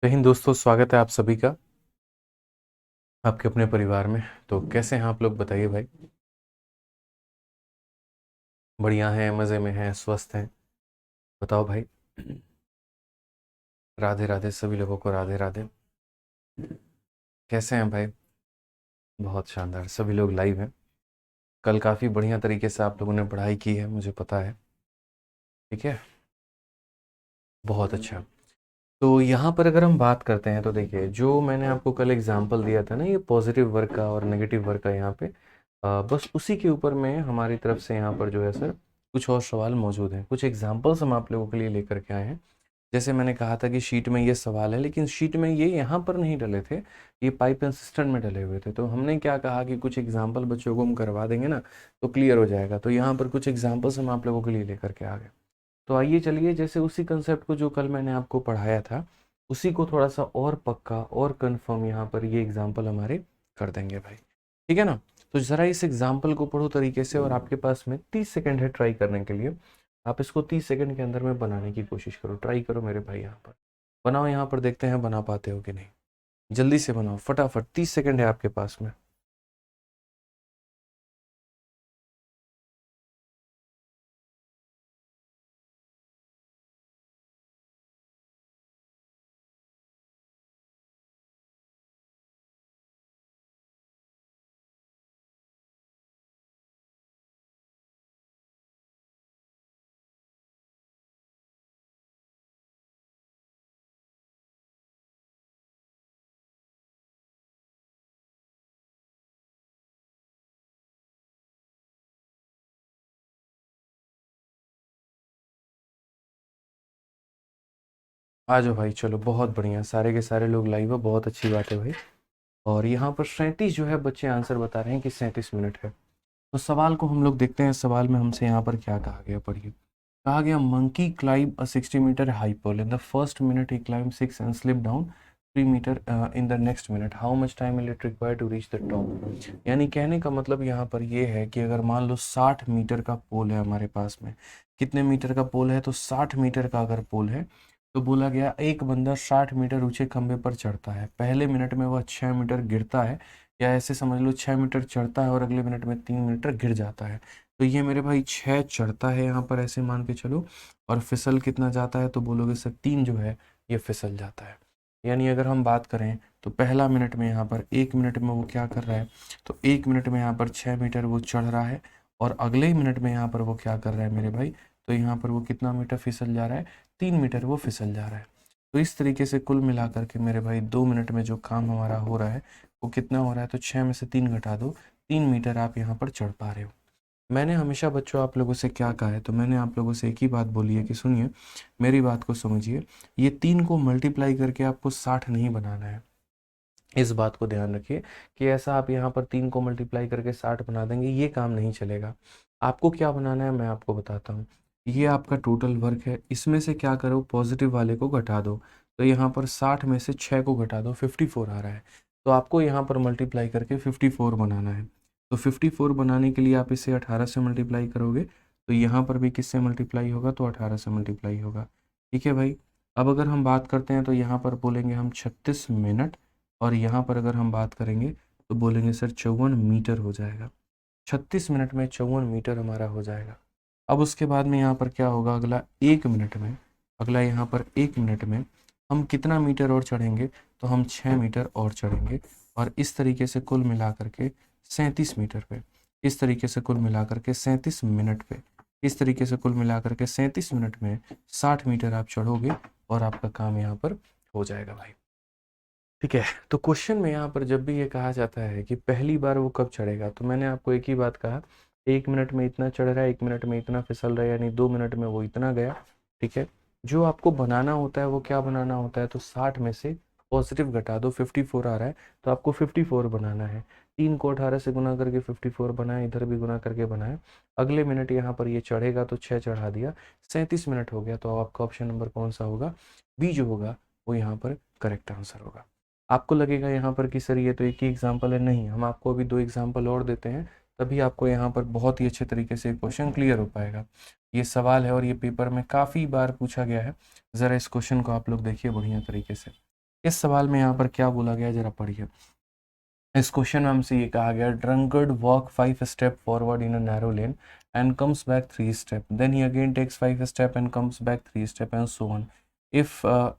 जय हिंद दोस्तों, स्वागत है आप सभी का आपके अपने परिवार में। तो कैसे हैं आप लोग, बताइए भाई। बढ़िया हैं, मज़े में हैं, स्वस्थ हैं? बताओ भाई। राधे राधे, सभी लोगों को राधे राधे। कैसे हैं भाई? बहुत शानदार, सभी लोग लाइव हैं। कल काफ़ी बढ़िया तरीके से आप लोगों ने पढ़ाई की है, मुझे पता है। ठीक है, बहुत अच्छा। तो यहाँ पर अगर हम बात करते हैं तो देखिए, जो मैंने आपको कल एग्जांपल दिया था ना, ये पॉजिटिव वर्क का और नेगेटिव वर्क का, यहाँ पे बस उसी के ऊपर में हमारी तरफ से यहाँ पर जो है सर, कुछ और सवाल मौजूद हैं। कुछ एग्जांपल्स हम आप लोगों के लिए लेकर के आए हैं। जैसे मैंने कहा था कि शीट में ये सवाल है, लेकिन शीट में ये यहाँ पर नहीं डले थे, ये पाइप एंड सिस्टम में डले हुए थे। तो हमने क्या कहा कि कुछ एग्जाम्पल बच्चों को हम करवा देंगे ना, तो क्लियर हो जाएगा। तो यहाँ पर कुछ एग्जाम्पल्स हम आप लोगों के लिए लेकर के आ गए। तो आइए चलिए, जैसे उसी कंसेप्ट को जो कल मैंने आपको पढ़ाया था, उसी को थोड़ा सा और पक्का और कंफर्म यहाँ पर ये एग्जाम्पल हमारे कर देंगे भाई। ठीक है ना? तो ज़रा इस एग्जाम्पल को पढ़ो तरीके से, और आपके पास में 30 सेकंड है ट्राई करने के लिए। आप इसको 30 सेकंड के अंदर में बनाने की कोशिश करो, ट्राई करो मेरे भाई। यहाँ पर बनाओ, यहाँ पर देखते हैं बना पाते हो कि नहीं। जल्दी से बनाओ फटाफट, 30 सेकंड है आपके पास में। आ जाओ भाई, चलो बहुत बढ़िया, सारे के सारे लोग लाइव है, बहुत अच्छी बात है भाई। और यहाँ पर 37 जो है बच्चे आंसर बता रहे हैं कि 37 मिनट है। तो सवाल को हम लोग देखते हैं, सवाल में हमसे यहाँ पर क्या कहा गया, पढ़िए। कहा गया, monkey climb a 60 metre high pole in the first minute, he climb 6 and slip down 3 metre in the next minute, how much time will it require to reach the top. यानी कहने का मतलब यहाँ पर ये है कि अगर मान लो 60 मीटर का पोल है हमारे पास में, कितने मीटर का पोल है, तो 60 मीटर का अगर पोल है, तो बोला गया एक बंदा 60 मीटर ऊंचे खंबे पर चढ़ता है। पहले मिनट में वह 6 मीटर गिरता है, या ऐसे समझ लो 6 मीटर चढ़ता है और अगले मिनट में 3 मीटर गिर जाता है। तो ये मेरे भाई 6 चढ़ता है यहाँ पर, ऐसे मान के चलो। और फिसल कितना जाता है, तो बोलोगे सर 3 जो है ये फिसल जाता है। यानी अगर हम बात करें तो पहला मिनट में यहाँ पर 1 मिनट में वो क्या कर रहा है, तो 1 मिनट में यहाँ पर 6 मीटर वो चढ़ रहा है, और अगले ही मिनट में यहाँ पर वो क्या कर रहा है मेरे भाई, तो यहाँ पर वो कितना मीटर फिसल जा रहा है, 3 मीटर वो फिसल जा रहा है। तो इस तरीके से कुल मिलाकर के मेरे भाई 2 मिनट में जो काम हमारा हो रहा है वो कितना हो रहा है, तो 6 में से 3 घटा दो, 3 मीटर आप यहाँ पर चढ़ पा रहे हो। मैंने हमेशा बच्चों आप लोगों से क्या कहा है, तो मैंने आप लोगों से एक ही बात बोली है कि सुनिए, मेरी बात को समझिए। ये 3 को मल्टीप्लाई करके आपको 60 नहीं बनाना है। इस बात को ध्यान रखिए कि ऐसा आप यहाँ पर 3 को मल्टीप्लाई करके 60 बना देंगे, ये काम नहीं चलेगा। आपको क्या बनाना है मैं आपको बताता हूँ। ये आपका टोटल वर्क है, इसमें से क्या करो, पॉजिटिव वाले को घटा दो। तो यहाँ पर 60 में से 6 को घटा दो, 54 आ रहा है। तो आपको यहाँ पर मल्टीप्लाई करके 54 बनाना है। तो 54 बनाने के लिए आप इसे 18 से मल्टीप्लाई करोगे, तो यहाँ पर भी किससे मल्टीप्लाई होगा, तो 18 से मल्टीप्लाई होगा। ठीक है भाई। अब अगर हम बात करते हैं तो यहाँ पर बोलेंगे हम 36 मिनट, और यहाँ पर अगर हम बात करेंगे तो बोलेंगे सर 54 मीटर हो जाएगा। 36 मिनट में 54 मीटर हमारा हो जाएगा। अब उसके बाद में यहाँ पर क्या होगा, अगला 1 मिनट में, अगला यहाँ पर 1 मिनट में हम कितना मीटर और चढ़ेंगे, तो हम 6 मीटर और चढ़ेंगे। और इस तरीके से कुल मिला करके 37 मीटर पे, इस तरीके से कुल मिला करके 37 मिनट पे, इस तरीके से कुल मिला करके 37 मिनट में 60 मीटर आप चढ़ोगे, और आपका काम यहाँ पर हो जाएगा भाई। ठीक है। तो क्वेश्चन में यहाँ पर जब भी ये कहा जाता है कि पहली बार वो कब चढ़ेगा, तो मैंने आपको एक ही बात कहा, 1 मिनट में इतना चढ़ रहा है, 1 मिनट में इतना फिसल रहा है, यानी 2 मिनट में वो इतना गया। ठीक है। जो आपको बनाना होता है वो क्या बनाना होता है, तो 60 में से पॉजिटिव घटा दो, 54 आ रहा है, तो आपको 54 बनाना है। 3 को 18 से गुना करके 54 बनाए, इधर भी गुना करके बनाए। अगले मिनट यहाँ पर ये चढ़ेगा तो 6 चढ़ा दिया, 37 मिनट हो गया। तो आपका ऑप्शन नंबर कौन सा होगा, बी जो होगा वो यहाँ पर करेक्ट आंसर होगा। आपको लगेगा यहाँ पर कि सर ये तो एक ही एग्जाम्पल है, नहीं, हम आपको अभी 2 एग्जाम्पल और देते हैं, तभी आपको यहाँ पर बहुत ही अच्छे तरीके से क्वेश्चन क्लियर हो पाएगा। ये सवाल है और ये पेपर में काफ़ी बार पूछा गया है। ज़रा इस क्वेश्चन को आप लोग देखिए बढ़िया तरीके से। इस सवाल में यहाँ पर क्या बोला गया जरा पढ़िए। इस क्वेश्चन में हमसे ये कहा गया drunkard walk 5 step forward in a narrow lane and comes back 3 step, then he again takes 5 step and comes back 3 step and so on. If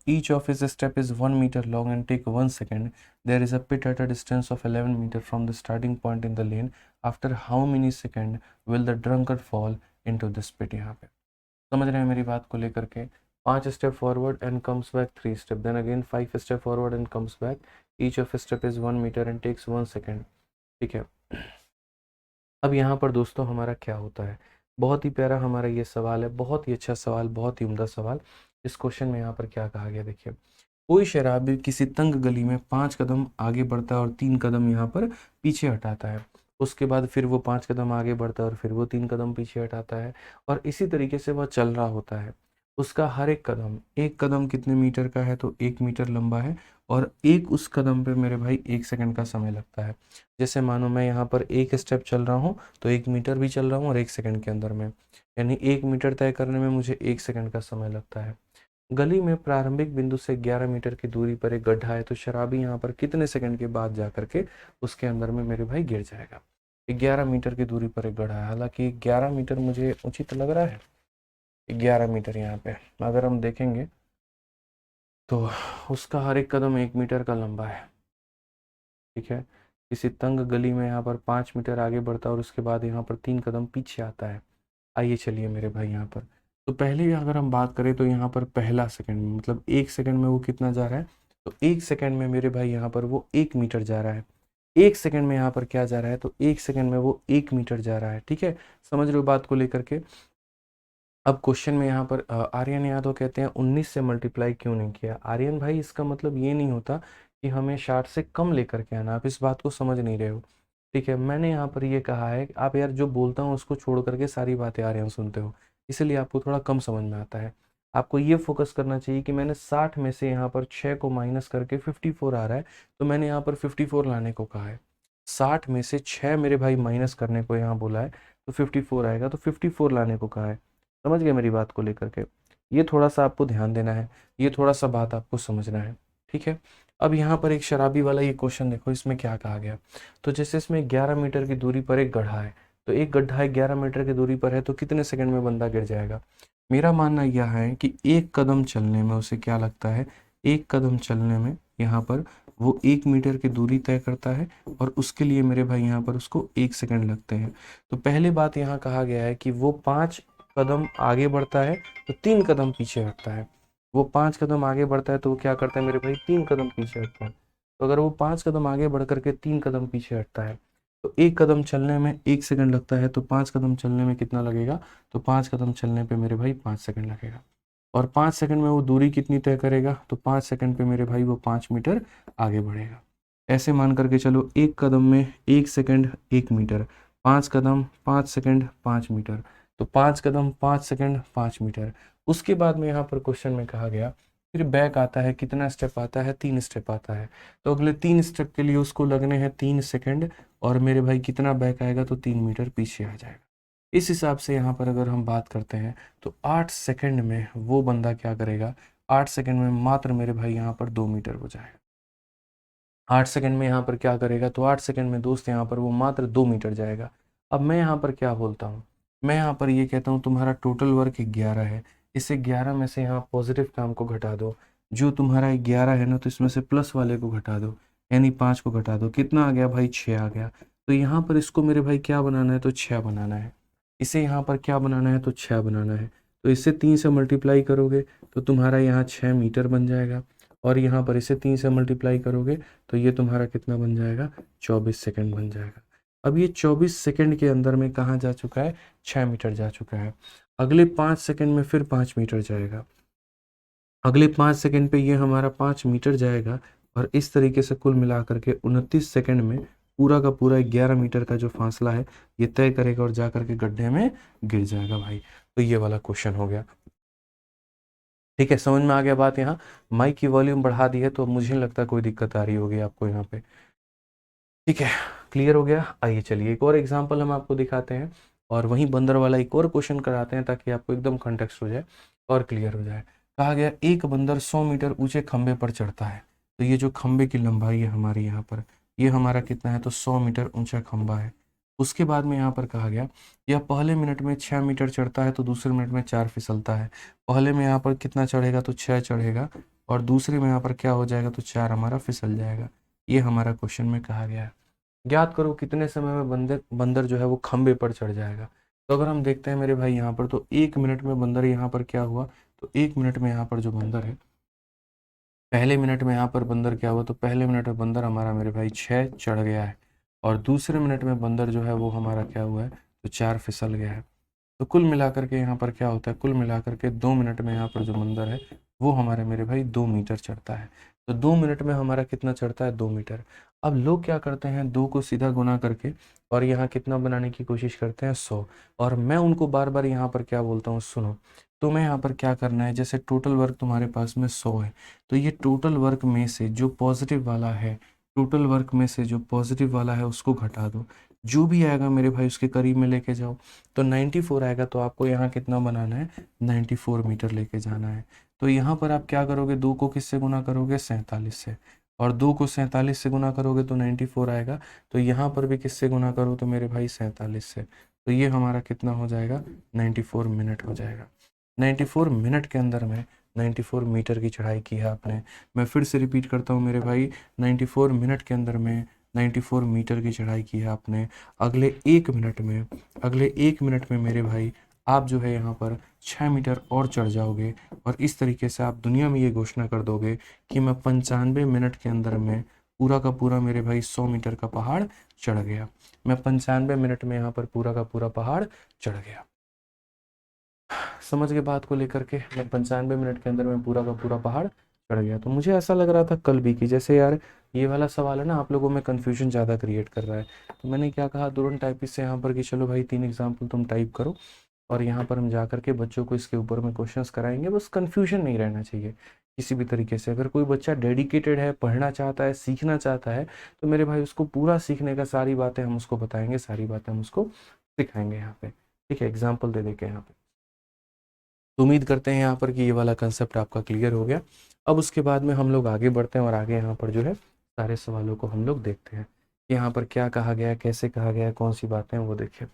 each of his step is 1 meter long and take 1 second, there is a pit at a distance of 11 meter from the starting point in the lane. After how many second will the drunkard fall into this pit? यहाँ पे समझ रहे हैं मेरी बात को लेकर के। 5 step forward and comes back 3 step, then again 5 step forward and comes back, each of step is 1 metre and takes 1 second. ठीक है, अब यहाँ पर दोस्तों हमारा क्या होता है, बहुत ही प्यारा हमारा ये सवाल है, बहुत ही अच्छा सवाल, बहुत ही उम्दा सवाल। इस क्वेश्चन में यहाँ पर क्या कहा गया देखिए, कोई शराबी किसी तंग गली में 5 कदम आगे बढ़ता है और 3 कदम यहाँ पर पीछे हटाता है, उसके बाद फिर वो 5 कदम आगे बढ़ता है और फिर वो 3 कदम पीछे हटाता है, और इसी तरीके से वह चल रहा होता है। उसका हर एक कदम कितने मीटर का है, तो 1 मीटर लंबा है, और एक उस कदम पे मेरे भाई 1 सेकंड का समय लगता है। जैसे मानो मैं यहाँ पर 1 स्टेप चल रहा हूँ तो 1 मीटर भी चल रहा हूँ और 1 सेकंड के अंदर में, यानी 1 मीटर तय करने में मुझे 1 सेकंड का समय लगता है। गली में प्रारंभिक बिंदु से 11 मीटर की दूरी पर एक गड्ढा है, तो शराबी यहाँ पर कितने सेकंड के बाद जा करके उसके अंदर में मेरे भाई गिर जाएगा। 11 मीटर की दूरी पर एक गड्ढा है, हालांकि 11 मीटर मुझे उचित लग रहा है। 11 मीटर यहाँ पे अगर हम देखेंगे तो उसका हर एक कदम 1 मीटर का लंबा है। ठीक है, किसी तंग गली में यहाँ पर 5 मीटर आगे बढ़ता है और उसके बाद यहाँ पर 3 कदम पीछे आता है। आइए चलिए मेरे भाई यहाँ पर, तो पहले अगर हम बात करें तो यहाँ पर पहला सेकंड में मतलब 1 सेकंड में वो कितना जा रहा है, तो 1 सेकंड में मेरे भाई यहाँ पर वो 1 मीटर जा रहा है। 1 सेकंड में यहाँ पर क्या जा रहा है, तो 1 सेकंड में वो 1 मीटर जा रहा है। ठीक है, समझ रहे हो बात को लेकर के। अब क्वेश्चन में यहाँ पर आर्यन यादव कहते हैं 19 से मल्टीप्लाई क्यों नहीं किया। आर्यन भाई इसका मतलब ये नहीं होता कि हमें 60 से कम लेकर के आना, आप इस बात को समझ नहीं रहे हो। ठीक है, मैंने यहाँ पर ये कहा है कि आप यार जो बोलता हूँ उसको छोड़ करके सारी बातें आर्यन सुनते हो, इसलिए आपको थोड़ा कम समझ में आता है। आपको ये फोकस करना चाहिए कि मैंने 60 में से यहाँ पर 6 को माइनस करके 54 आ रहा है, तो मैंने यहाँ पर 54 लाने को कहा है। 60 में से 6 मेरे भाई माइनस करने को यहाँ बोला है, तो 54 आएगा, तो 54 लाने को कहा है। समझ गए मेरी बात को लेकर के, ये थोड़ा सा आपको ध्यान देना है, ये थोड़ा सा बात आपको समझना है। ठीक है, अब यहाँ पर एक शराबी वाला ये क्वेश्चन देखो, इसमें क्या कहा गया, तो जैसे इसमें 11 मीटर की दूरी पर एक गड्ढा है, तो एक गड्ढा है 11 मीटर की दूरी पर है, तो कितने सेकंड में बंदा गिर जाएगा। मेरा मानना यह है कि एक कदम चलने में उसे क्या लगता है, एक कदम चलने में यहाँ पर वो 1 मीटर की दूरी तय करता है, और उसके लिए मेरे भाई यहाँ पर उसको 1 सेकंड लगते हैं। तो पहली बात यहाँ कहा गया है कि वो 5 कदम आगे बढ़ता है तो 3 कदम पीछे हटता है। वो 5 कदम आगे बढ़ता है तो वो क्या करता है मेरे भाई, 3 कदम पीछे हटता है। तो अगर वो 5 कदम आगे बढ़ करके 3 कदम पीछे हटता है, तो एक कदम चलने में 1 सेकंड लगता है, तो 5 कदम चलने में कितना लगेगा, तो 5 कदम चलने पे मेरे भाई 5 सेकंड लगेगा। और 5 सेकंड में वो दूरी कितनी तय करेगा, तो 5 सेकंड पे मेरे भाई वो 5 मीटर आगे बढ़ेगा। ऐसे मान करके चलो, एक कदम में 1 सेकंड 1 मीटर, 5 कदम 5 सेकंड 5 मीटर, तो 5 कदम 5 सेकंड 5 मीटर। उसके बाद में यहाँ पर क्वेश्चन में कहा गया फिर बैक आता है, कितना स्टेप आता है, 3 स्टेप आता है, तो अगले 3 स्टेप के लिए उसको लगने हैं 3 सेकंड, और मेरे भाई कितना बैक आएगा, तो 3 मीटर पीछे आ जाएगा। इस हिसाब से यहाँ पर अगर हम बात करते हैं तो 8 सेकंड में वो बंदा क्या करेगा, 8 सेकंड में मात्र मेरे भाई यहाँ पर 2 मीटर हो जाएगा। 8 सेकंड में यहाँ पर क्या करेगा, तो 8 सेकंड में दोस्त यहाँ पर वो मात्र 2 मीटर जाएगा। अब मैं यहाँ पर क्या बोलता हूँ, मैं यहाँ पर ये कहता हूँ तुम्हारा टोटल वर्क 11 है, इसे 11 में से यहाँ पॉजिटिव काम को घटा दो, जो तुम्हारा 11 है ना, तो इसमें से प्लस वाले को घटा दो, यानी 5 को घटा दो, कितना आ गया भाई, 6 आ गया। तो यहाँ पर इसको मेरे भाई क्या बनाना है, तो 6 बनाना है। इसे यहाँ पर क्या बनाना है, तो 6 बनाना है। तो इससे 3 से मल्टीप्लाई करोगे तो तुम्हारा यहाँ 6 मीटर बन जाएगा, और यहाँ पर इसे 3 से मल्टीप्लाई करोगे तो ये तुम्हारा कितना बन जाएगा, 24 सेकंड बन जाएगा। अब ये 24 सेकंड के अंदर में कहाँ जा चुका है, 6 मीटर जा चुका है। अगले 5 सेकंड में फिर 5 मीटर जाएगा, अगले 5 सेकंड पे ये हमारा 5 मीटर जाएगा, और इस तरीके से कुल मिला करके 29 सेकंड में पूरा का पूरा 11 मीटर का जो फासला है ये तय करेगा और जा करके गड्ढे में गिर जाएगा भाई। तो ये वाला क्वेश्चन हो गया। ठीक है, समझ में आ गया बात। यहाँ माइक की वॉल्यूम बढ़ा दी है तो मुझे नहीं लगता कोई दिक्कत आ रही होगी आपको यहाँ पे। ठीक है, क्लियर हो गया। आइए चलिए एक और एग्जांपल हम आपको दिखाते हैं, और वहीं बंदर वाला एक और क्वेश्चन कराते हैं ताकि आपको एकदम कॉन्टेक्स्ट हो जाए और क्लियर हो जाए। कहा गया एक बंदर 100 मीटर ऊंचे खंबे पर चढ़ता है, तो ये जो खंबे की लंबाई है हमारी यहाँ पर, ये हमारा कितना है, तो 100 मीटर ऊंचा खंबा है। उसके बाद में यहाँ पर कहा गया यह पहले मिनट में 6 मीटर चढ़ता है तो दूसरे मिनट में 4 फिसलता है। पहले में यहाँ पर कितना चढ़ेगा, तो 6 चढ़ेगा, और दूसरे में यहाँ पर क्या हो जाएगा, तो 4 हमारा फिसल जाएगा। ये हमारा क्वेश्चन में कहा गया है। ज्ञात करो कितने समय में बंदर बंदर जो है वो खंबे पर चढ़ जाएगा। तो अगर हम देखते हैं मेरे भाई यहाँ पर, तो 1 मिनट में बंदर यहाँ पर क्या हुआ, तो 1 मिनट में यहाँ पर जो बंदर है, पहले मिनट में यहाँ पर बंदर क्या हुआ, तो पहले मिनट में बंदर हमारा मेरे भाई 6 चढ़ गया है, और दूसरे मिनट में बंदर जो है वो हमारा क्या हुआ है, तो 4 फिसल गया है। तो कुल मिलाकर के यहाँ पर क्या होता है, कुल मिलाकर के 2 मिनट में यहाँ पर जो बंदर है वो हमारे मेरे भाई 2 मीटर चढ़ता है। तो 2 मिनट में हमारा कितना चढ़ता है, 2 मीटर। अब लोग क्या करते हैं, 2 को सीधा गुना करके और यहाँ कितना बनाने की कोशिश करते हैं, 100। और मैं उनको बार बार यहाँ पर क्या बोलता हूँ, सुनो, तुम्हें यहाँ पर क्या करना है, जैसे टोटल वर्क तुम्हारे पास में 100 है, तो ये टोटल वर्क में से जो पॉजिटिव वाला है, टोटल वर्क में से जो पॉजिटिव वाला है उसको घटा दो, जो भी आएगा मेरे भाई उसके करीब में लेके जाओ। तो 94 आएगा, तो आपको यहाँ कितना बनाना है, 94 मीटर लेके जाना है। तो यहाँ पर आप क्या करोगे, 2 को किससे गुना करोगे, 47 से, और 2 को 47 से गुना करोगे तो 94 आएगा। तो यहाँ पर भी किससे गुना करो, तो मेरे भाई 47 से। तो ये हमारा कितना हो जाएगा, 94 मिनट हो जाएगा। 94 मिनट के अंदर में 94 मीटर की चढ़ाई की है आपने। मैं फिर से रिपीट करता हूँ मेरे भाई, 94 मिनट के अंदर में 94 मीटर की चढ़ाई की है आपने। अगले 1 मिनट में, अगले 1 मिनट में मेरे भाई आप जो है यहाँ पर 6 मीटर और चढ़ जाओगे, और इस तरीके से आप दुनिया में ये घोषणा कर दोगे कि मैं 95 मिनट के अंदर में पूरा का पूरा मेरे भाई 100 मीटर का पहाड़ चढ़ गया। मैं 95 मिनट में यहाँ पर पूरा का पूरा पहाड़ चढ़ गया। समझ गए बात को लेकर के, मैं 95 मिनट के अंदर में पूरा का पूरा पहाड़ चढ़ गया। तो मुझे ऐसा लग रहा था कल भी कि जैसे यार ये वाला सवाल है ना, आप लोगों में कन्फ्यूजन ज़्यादा क्रिएट कर रहा है। तो मैंने क्या कहा तुरंत टाइपिस्ट से यहाँ पर कि चलो भाई 3 एग्जाम्पल तुम टाइप करो, और यहाँ पर हम जा करके बच्चों को इसके ऊपर में क्वेश्चंस कराएंगे। बस कन्फ्यूजन नहीं रहना चाहिए किसी भी तरीके से। अगर कोई बच्चा डेडिकेटेड है, पढ़ना चाहता है, सीखना चाहता है, तो मेरे भाई उसको पूरा सीखने का सारी बातें हम उसको बताएंगे, सारी बातें हम उसको सिखाएंगे यहाँ पे। ठीक है, एग्जाम्पल दे देंगे यहाँ पे। तो उम्मीद करते हैं यहाँ पर कि ये वाला कंसेप्ट आपका क्लियर हो गया। अब उसके बाद में हम लोग आगे बढ़ते हैं और आगे यहाँ पर जो है सारे सवालों को हम लोग देखते हैं। यहाँ पर क्या कहा गया है, कैसे कहा गया है, कौन सी बातें हैं वो देखिए।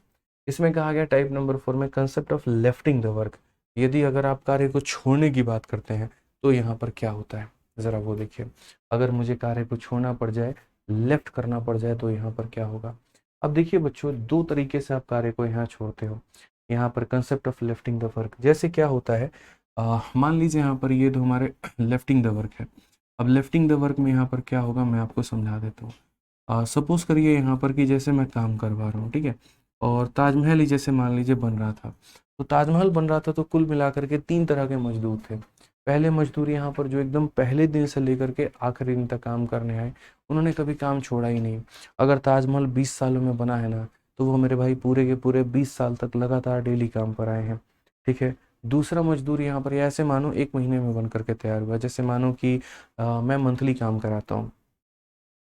इसमें कहा गया टाइप नंबर 4 में concept of lifting the work. यदि अगर आप कार्य को छोड़ने की बात करते हैं तो यहाँ पर क्या होता है, ज़रा वो देखिए। अगर मुझे कार्य को छोड़ना पड़ जाए, लेफ्ट करना पड़ जाए, तो यहाँ पर क्या होगा। अब देखिए बच्चों, 2 तरीके से आप कार्य को यहाँ छोड़ते हो। यहाँ पर concept of lifting the work जैसे क्या होता है, मान लीजिए यहाँ पर ये तो हमारे लेफ्टिंग द वर्क है। अब लेफ्टिंग द वर्क में यहाँ पर क्या होगा, मैं आपको समझा देता हूँ। सपोज करिए यहाँ पर कि जैसे मैं काम करवा रहा हूँ, ठीक है, और ताजमहल ही जैसे मान लीजिए बन रहा था। तो ताजमहल बन रहा था तो कुल मिलाकर के 3 तरह के मजदूर थे। पहले मजदूर यहाँ पर जो एकदम पहले दिन से लेकर के आखिरी दिन तक काम करने आए, उन्होंने कभी काम छोड़ा ही नहीं। अगर ताजमहल 20 सालों में बना है ना, तो वो मेरे भाई पूरे के पूरे 20 साल तक लगातार डेली काम पर आए हैं। ठीक है। दूसरा मजदूर यहाँ पर ऐसे मानो 1 महीने में बन करके तैयार हुआ। जैसे मानो कि मैं मंथली काम कराता हूँ,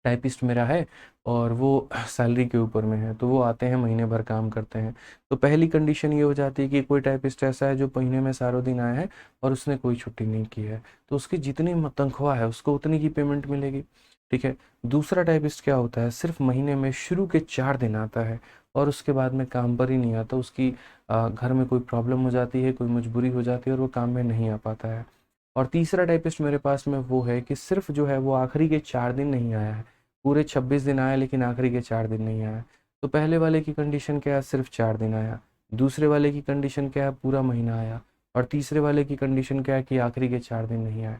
टाइपिस्ट मेरा है और वो सैलरी के ऊपर में है, तो वो आते हैं महीने भर काम करते हैं। तो पहली कंडीशन ये हो जाती है कि कोई टाइपिस्ट ऐसा है जो महीने में सारों दिन आया है और उसने कोई छुट्टी नहीं की है, तो उसकी जितनी तनख्वाह है उसको उतनी की पेमेंट मिलेगी। ठीक है। दूसरा टाइपिस्ट क्या होता है, सिर्फ महीने में शुरू के 4 दिन आता है और उसके बाद में काम पर ही नहीं आता। उसकी घर में कोई प्रॉब्लम हो जाती है, कोई मजबूरी हो जाती है और वो काम में नहीं आ पाता है। और तीसरा टाइपिस्ट मेरे पास में वो है कि सिर्फ जो है वो आखिरी के 4 दिन नहीं आया है, पूरे 26 दिन आया लेकिन आखिरी के 4 दिन नहीं आया। तो पहले वाले की कंडीशन क्या है, सिर्फ 4 दिन आया। दूसरे वाले की कंडीशन क्या है, पूरा महीना आया। और तीसरे वाले की कंडीशन क्या है कि आखिरी के 4 दिन नहीं आया।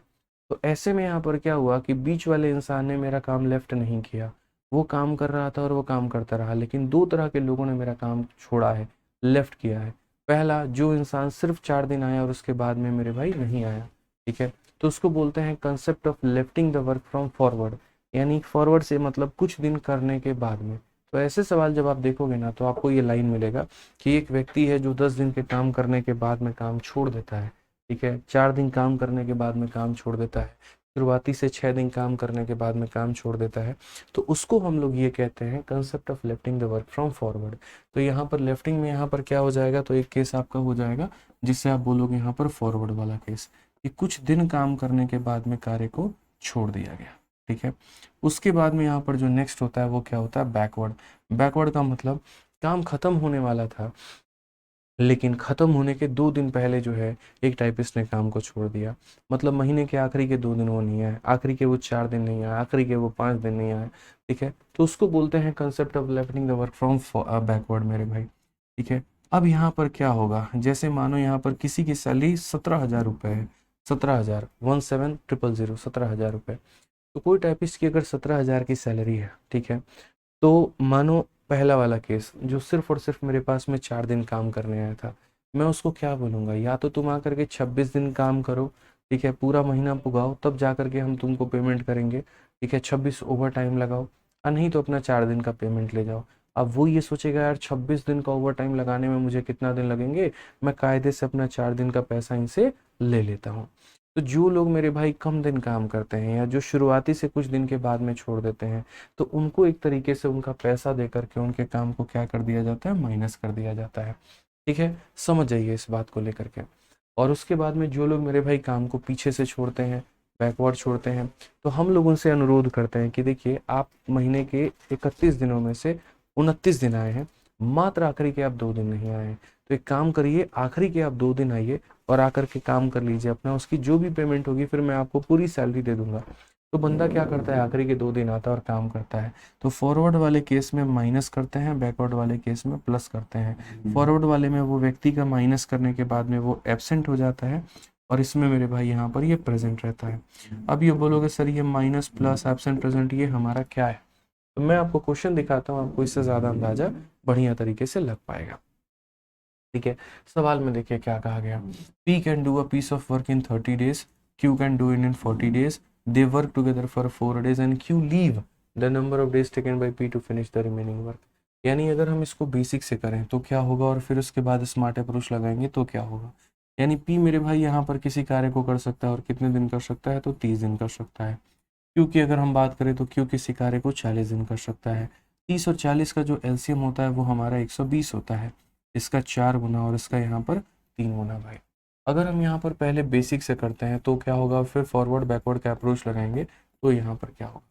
तो ऐसे में यहाँ पर क्या हुआ कि बीच वाले इंसान ने मेरा काम लेफ्ट नहीं किया, वो काम कर रहा था और वो काम करता रहा। लेकिन 2 तरह के लोगों ने मेरा काम छोड़ा है, लेफ्ट किया है। पहला, जो इंसान सिर्फ 4 दिन आया और उसके बाद में मेरे भाई नहीं आया। ठीक है। तो उसको बोलते हैं concept of lifting the work from forward, यानी फॉरवर्ड से मतलब कुछ दिन करने के बाद में। तो ऐसे सवाल जब आप देखोगे ना, तो आपको ये लाइन मिलेगा कि एक व्यक्ति है जो 10 दिन के काम करने के बाद में काम छोड़ देता है। ठीक है। 4 दिन काम करने के बाद में काम छोड़ देता है, शुरुआती से 6 दिन काम करने के बाद में काम छोड़ देता है। तो उसको हम लोग ये कहते हैं concept of lifting the work from forward. तो यहाँ पर लेफ्टिंग में यहाँ पर क्या हो जाएगा, तो एक केस आपका हो जाएगा जिससे आप बोलोगे यहाँ पर फॉरवर्ड वाला केस, कि कुछ दिन काम करने के बाद में कार्य को छोड़ दिया गया। ठीक है। उसके बाद में यहाँ पर जो नेक्स्ट होता है वो क्या होता है, बैकवर्ड। बैकवर्ड का मतलब काम खत्म होने वाला था, लेकिन ख़त्म होने के 2 दिन पहले जो है एक टाइपिस्ट ने काम को छोड़ दिया। मतलब महीने के आखिरी के 2 दिन वो नहीं आए, आखिरी के वो 4 दिन नहीं आए, आखिरी के वो 5 दिन नहीं आए, ठीक है। तो उसको बोलते हैं concept of leaving the work from backward मेरे भाई, ठीक है। अब यहाँ पर क्या होगा, जैसे मानो यहाँ पर किसी की सैलरी 17,000 रुपये है, 17,000 17,000 17,000 रुपये। तो कोई टाइपिस्ट की अगर 17,000 की सैलरी है, ठीक है, तो मानो पहला वाला केस जो सिर्फ और सिर्फ मेरे पास में 4 दिन काम करने आया था, मैं उसको क्या बोलूँगा, या तो तुम आकर के 26 दिन काम करो, ठीक है, पूरा महीना पुगाओ, तब जा कर के हम तुमको पेमेंट करेंगे, ठीक है, 26 ओवर टाइम लगाओ, नहीं तो अपना 4 दिन का पेमेंट ले जाओ। अब वो ये सोचेगा यार 26 दिन का ओवर टाइम लगाने में मुझे कितना दिन लगेंगे, मैं कायदे से अपना 4 दिन का पैसा इनसे ले लेता हूँ। तो जो लोग मेरे भाई कम दिन काम करते हैं या जो शुरुआती से कुछ दिन के बाद में छोड़ देते हैं, तो उनको एक तरीके से उनका पैसा दे करके उनके काम को क्या कर दिया जाता है, माइनस कर दिया जाता है, ठीक है। समझ जाइए इस बात को लेकर के। और उसके बाद में जो लोग मेरे भाई काम को पीछे से छोड़ते हैं, बैकवर्ड छोड़ते हैं, तो हम लोग उनसे अनुरोध करते हैं कि देखिए आप महीने के 31 दिनों में से 29 दिन आए हैं, मात्र आखिरी के आप 2 दिन नहीं आए हैं। तो एक काम करिए, आखिरी के आप 2 दिन आइए और आकर के काम कर लीजिए अपना, उसकी जो भी पेमेंट होगी फिर मैं आपको पूरी सैलरी दे दूंगा। तो बंदा क्या करता है, आखिरी के 2 दिन आता है और काम करता है। तो फॉरवर्ड वाले केस में माइनस करते हैं, बैकवर्ड वाले केस में प्लस करते हैं। फॉरवर्ड वाले में वो व्यक्ति का माइनस करने के बाद में वो एब्सेंट हो जाता है, और इसमें मेरे भाई यहाँ पर ये प्रेजेंट रहता है। अब ये बोलोगे सर ये माइनस प्लस एब्सेंट प्रेजेंट ये हमारा क्या है, तो मैं आपको क्वेश्चन दिखाता हूँ, आपको इससे ज़्यादा अंदाजा बढ़िया तरीके से लग पाएगा, ठीक है। सवाल में देखिए क्या कहा गया, P can do a piece of work in 30 days, Q can do it in 40 days, they work together for 4 days and Q leave the number of days taken by P to finish the remaining work. यानी अगर हम इसको basic से करें तो क्या होगा, और फिर उसके बाद स्मार्ट अप्रोच लगाएंगे तो क्या होगा। यानी P मेरे भाई यहाँ पर किसी कार्य को कर सकता है और कितने दिन कर सकता है, तो 30 दिन कर सकता है। Q की अगर हम बात करें तो Q किसी कार्य को 40 दिन कर सकता है। 30 और 40 का जो एलसीएम होता है वो हमारा 120 होता है, इसका 4 गुना और इसका यहाँ पर 3 गुना भाई। अगर हम यहाँ पर पहले बेसिक से करते हैं तो क्या होगा, फिर फॉरवर्ड बैकवर्ड का अप्रोच लगाएंगे तो यहाँ पर क्या होगा।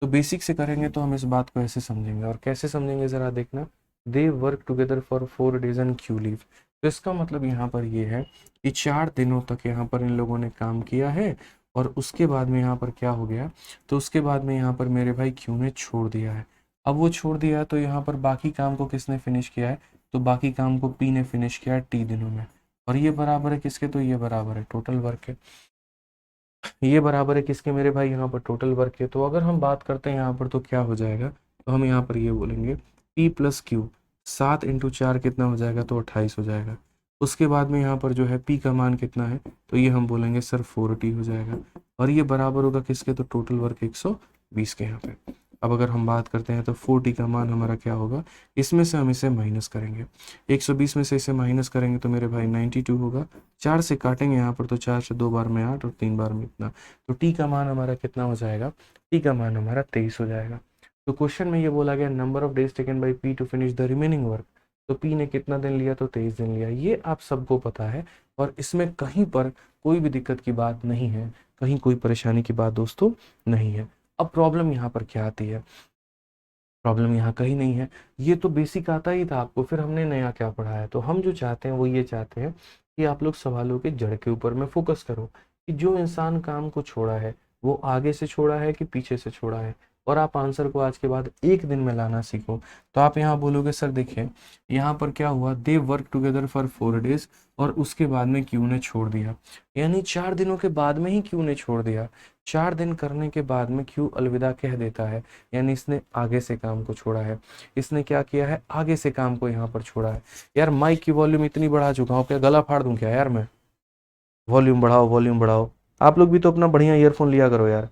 तो बेसिक से करेंगे तो हम इस बात को ऐसे समझेंगे, और कैसे समझेंगे ज़रा देखना, दे work together for 4 days and Q leave. तो इसका मतलब यहाँ पर ये है कि 4 दिनों तक यहाँ पर इन लोगों ने काम किया है, और उसके बाद में यहाँ पर क्या हो गया, तो उसके बाद में यहाँ पर मेरे भाई Q ने छोड़ दिया है। अब वो छोड़ दिया तो यहाँ पर बाकी काम को किसने फिनिश किया है, तो बाकी काम को P ने फिनिश किया है T दिनों में, और ये बराबर है किसके, तो ये बराबर है टोटल वर्क के, ये बराबर है किसके मेरे भाई, यहाँ पर टोटल वर्क के। तो अगर हम बात करते हैं यहाँ पर तो क्या हो जाएगा, तो हम यहाँ पर ये बोलेंगे P प्लस Q, 7 इंटू 4 कितना हो जाएगा, तो 28 हो जाएगा। उसके बाद में यहाँ पर जो है P का मान कितना है, तो ये हम बोलेंगे सर 4T हो जाएगा, और ये बराबर होगा किसके, तो टोटल वर्क 120 के यहाँ पे। अब अगर हम बात करते हैं तो 4T का मान हमारा क्या होगा, इसमें से हम इसे माइनस करेंगे, 120 में से इसे माइनस करेंगे तो मेरे भाई 92 होगा, 4 से काटेंगे यहाँ पर तो 4 से 2 बार में 8 और 3 बार में इतना, तो T का मान हमारा कितना हो जाएगा, T का मान हमारा 23 हो जाएगा। तो क्वेश्चन में ये बोला गया number of days taken by P to finish the remaining work, तो P ने कितना दिन लिया, तो 23 दिन लिया, ये आप सबको पता है, और इसमें कहीं पर कोई भी दिक्कत की बात नहीं है, कहीं कोई परेशानी की बात दोस्तों नहीं है। अब प्रॉब्लम यहाँ पर क्या आती है, प्रॉब्लम यहाँ कहीं नहीं है, ये तो बेसिक आता ही था आपको, फिर हमने नया क्या पढ़ा है। तो हम जो चाहते हैं वो ये चाहते हैं कि आप लोग सवालों के जड़ के ऊपर में फोकस करो, कि जो इंसान काम को छोड़ा है वो आगे से छोड़ा है कि पीछे से छोड़ा है, और आप आंसर को आज के बाद एक दिन में लाना सीखो। तो आप यहाँ बोलोगे सर देखिए यहाँ पर क्या हुआ, दे वर्क टुगेदर फॉर 4 days, और उसके बाद में क्यू ने छोड़ दिया, यानी 4 दिनों के बाद में ही क्यू ने छोड़ दिया। 4 दिन करने के बाद में क्यू अलविदा कह देता है, यानी इसने आगे से काम को छोड़ा है, इसने क्या किया है, आगे से काम को यहाँ पर छोड़ा है। यार माइक की वॉल्यूम इतनी बढ़ा चुका हूँ, क्या गला फाड़ दूं क्या यार मैं, वॉल्यूम बढ़ाओ वॉल्यूम बढ़ाओ। आप लोग भी तो अपना बढ़िया ईयरफोन लिया करो यार,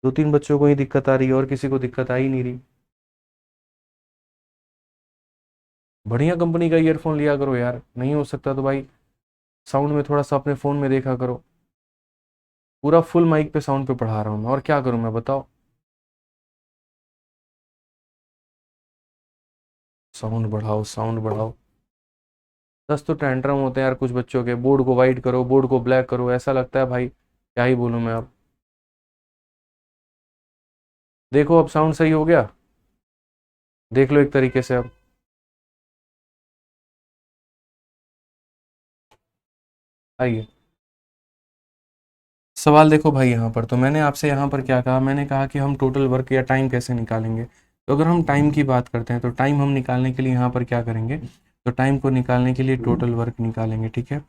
2-3 बच्चों को ही दिक्कत आ रही है और किसी को दिक्कत आ ही नहीं रही। बढ़िया कंपनी का ईयरफोन लिया करो यार, नहीं हो सकता तो भाई साउंड में थोड़ा सा अपने फ़ोन में देखा करो। पूरा फुल माइक पे साउंड पे पढ़ा रहा हूँ मैं, और क्या करूँ मैं बताओ। साउंड बढ़ाओ साउंड बढ़ाओ। 10 तो टेंट्रम होते हैं यार कुछ बच्चों के, बोर्ड को वाइट करो बोर्ड को ब्लैक करो, ऐसा लगता है भाई क्या ही बोलूँ मैं अब। देखो अब साउंड सही हो गया, देख लो एक तरीके से अब। आइए सवाल देखो भाई, यहाँ पर तो मैंने आपसे यहाँ पर क्या कहा, मैंने कहा कि हम टोटल वर्क या टाइम कैसे निकालेंगे। तो अगर हम टाइम की बात करते हैं तो टाइम हम निकालने के लिए यहाँ पर क्या करेंगे, तो टाइम को निकालने के लिए टोटल वर्क निकालेंगे, ठीक है।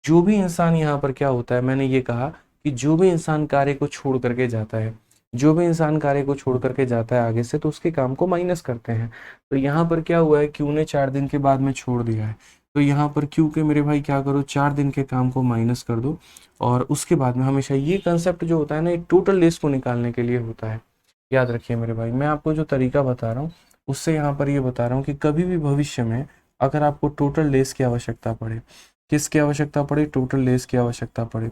जो भी इंसान यहाँ पर क्या होता है, मैंने ये कहा कि जो भी इंसान कार्य को छोड़ करके जाता है, जो भी इंसान कार्य को छोड़ करके जाता है आगे से, तो उसके काम को माइनस करते हैं। तो यहाँ पर क्या हुआ है, क्यू ने 4 दिन के बाद में छोड़ दिया है, तो यहाँ पर क्यू के मेरे भाई क्या करो, 4 दिन के काम को माइनस कर दो। और उसके बाद में हमेशा ये कंसेप्ट जो होता है ना, ये टोटल डेज को निकालने के लिए होता है। याद रखिए मेरे भाई, मैं आपको जो तरीका बता रहा हूँ उससे यहाँ पर ये बता रहा हूँ कि कभी भी भविष्य में अगर आपको टोटल डेज की आवश्यकता पड़े, किसकी आवश्यकता पड़े, टोटल डेज की आवश्यकता पड़े,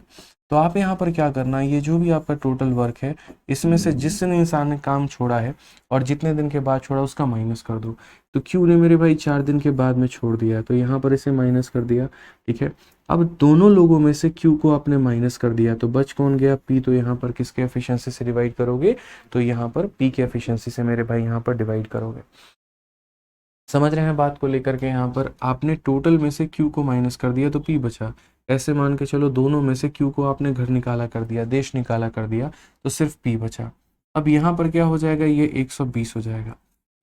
तो आप यहाँ पर क्या करना है, ये जो भी आपका टोटल वर्क है, इसमें से जिस इंसान ने काम छोड़ा है और जितने दिन के बाद छोड़ा उसका माइनस कर दो। तो क्यू ने मेरे भाई 4 दिन के बाद में छोड़ दिया, तो यहाँ पर इसे माइनस कर दिया, ठीक है। अब दोनों लोगों में से क्यू को आपने माइनस कर दिया, तो बच कौन गया, पी। तो यहाँ पर किसके एफिशिएंसी से डिवाइड करोगे, तो यहाँ पर पी के एफिशिएंसी से मेरे भाई यहाँ पर डिवाइड करोगे। समझ रहे हैं बात को लेकर के, यहाँ पर आपने टोटल में से क्यू को माइनस कर दिया तो पी बचा। ऐसे मान के चलो दोनों में से क्यू को आपने घर निकाला कर दिया, देश निकाला कर दिया, तो सिर्फ पी बचा। अब यहाँ पर क्या हो जाएगा, ये 120 हो जाएगा,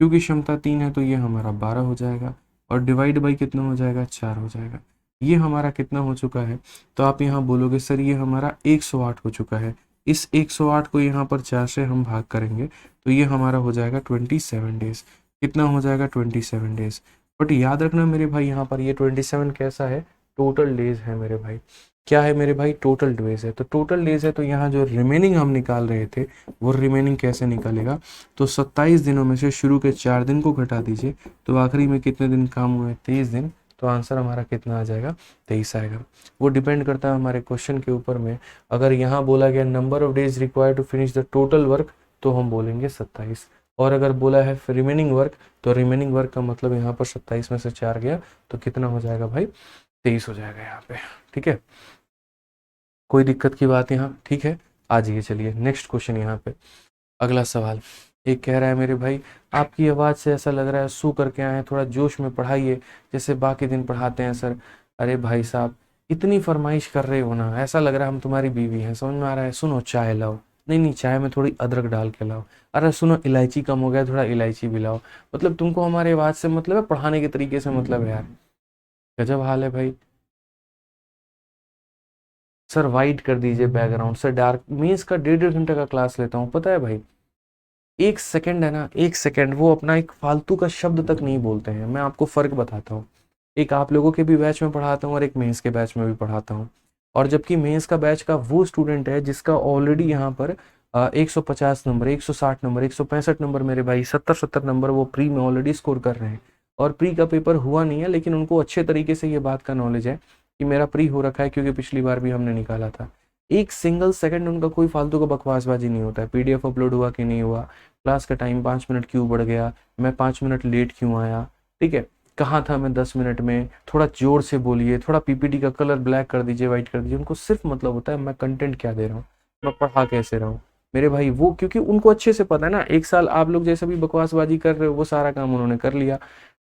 क्योंकि क्षमता 3 है तो ये हमारा 12 हो जाएगा, और डिवाइड बाई कितना हो जाएगा, 4 हो जाएगा। ये हमारा कितना हो चुका है, तो आप यहाँ बोलोगे सर ये हमारा 108 हो चुका है। इस 108 को यहाँ पर 4 से हम भाग करेंगे तो ये हमारा हो जाएगा 27 डेज। कितना हो जाएगा, 27 डेज। बट याद रखना मेरे भाई, यहाँ पर ये 27 कैसा है, टोटल डेज है मेरे भाई। क्या है मेरे भाई, टोटल डेज है। तो टोटल डेज है तो यहाँ जो रिमेनिंग हम निकाल रहे थे वो रिमेनिंग कैसे निकलेगा, तो 27 दिनों में से शुरू के 4 दिन को घटा दीजिए, तो आखिरी में कितने दिन काम हुए, 23 दिन। तो आंसर हमारा कितना आ जाएगा, 23 आएगा। वो डिपेंड करता है हमारे क्वेश्चन के ऊपर में। अगर यहाँ बोला गया number of days required to finish the total work, तो हम बोलेंगे 27। और अगर बोला है रिमेनिंग वर्क, तो रिमेनिंग वर्क का मतलब यहाँ पर 27 में से 4 गया तो कितना हो जाएगा भाई, 23 हो जाएगा यहाँ पे, ठीक है। कोई दिक्कत की बात यहाँ, ठीक है। आ जाइए, चलिए नेक्स्ट क्वेश्चन यहाँ पे। अगला सवाल एक कह रहा है मेरे भाई, आपकी आवाज़ से ऐसा लग रहा है सू करके आए हैं, थोड़ा जोश में पढ़ाइए जैसे बाकी दिन पढ़ाते हैं सर। अरे भाई साहब, इतनी फरमाइश कर रहे हो ना, ऐसा लग रहा है हम तुम्हारी बीवी हैं, समझ में आ रहा है। सुनो चाय लाओ, नहीं नहीं चाय में थोड़ी अदरक डाल के लाओ। अरे सुनो इलायची कम हो गया, थोड़ा इलायची भी लाओ। मतलब तुमको हमारे आवाज़ से मतलब है, पढ़ाने के तरीके से मतलब है यार। गजब हाल है भाई। सर वाइट कर दीजिए बैकग्राउंड, सर डार्क। मीन्स का 1.5 घंटे का क्लास लेता हूँ पता है भाई। 1 सेकंड है ना, 1 सेकंड वो अपना एक फालतू का शब्द तक नहीं बोलते हैं। मैं आपको फ़र्क बताता हूँ, एक आप लोगों के भी बैच में पढ़ाता हूँ और एक मेंस के बैच में भी पढ़ाता हूँ। और जबकि मेंस का बैच का वो स्टूडेंट है जिसका ऑलरेडी यहाँ पर 150 नंबर, 160 नंबर, 165 नंबर, मेरे भाई 70-70 नंबर वो प्री में ऑलरेडी स्कोर कर रहे हैं। और प्री का पेपर हुआ नहीं है, लेकिन उनको अच्छे तरीके से ये बात का नॉलेज है कि मेरा प्री हो रखा है, क्योंकि पिछली बार भी हमने निकाला था। एक सिंगल सेकंड उनका कोई फालतू का बकवासबाजी नहीं होता है, पीडीएफ अपलोड हुआ कि नहीं हुआ, क्लास का टाइम 5 मिनट क्यों बढ़ गया, मैं 5 मिनट लेट क्यों आया, ठीक है, कहाँ था मैं 10 मिनट में, थोड़ा जोर से बोलिए, थोड़ा पीपीटी का कलर ब्लैक कर दीजिए, वाइट कर दीजिए। उनको सिर्फ मतलब होता है मैं कंटेंट क्या दे रहा हूँ, मैं पढ़ा कैसे रहा हूँ मेरे भाई। वो क्योंकि उनको अच्छे से पता है ना, 1 साल आप लोग जैसे भी बकवासबाजी कर रहे हो वो सारा काम उन्होंने कर लिया,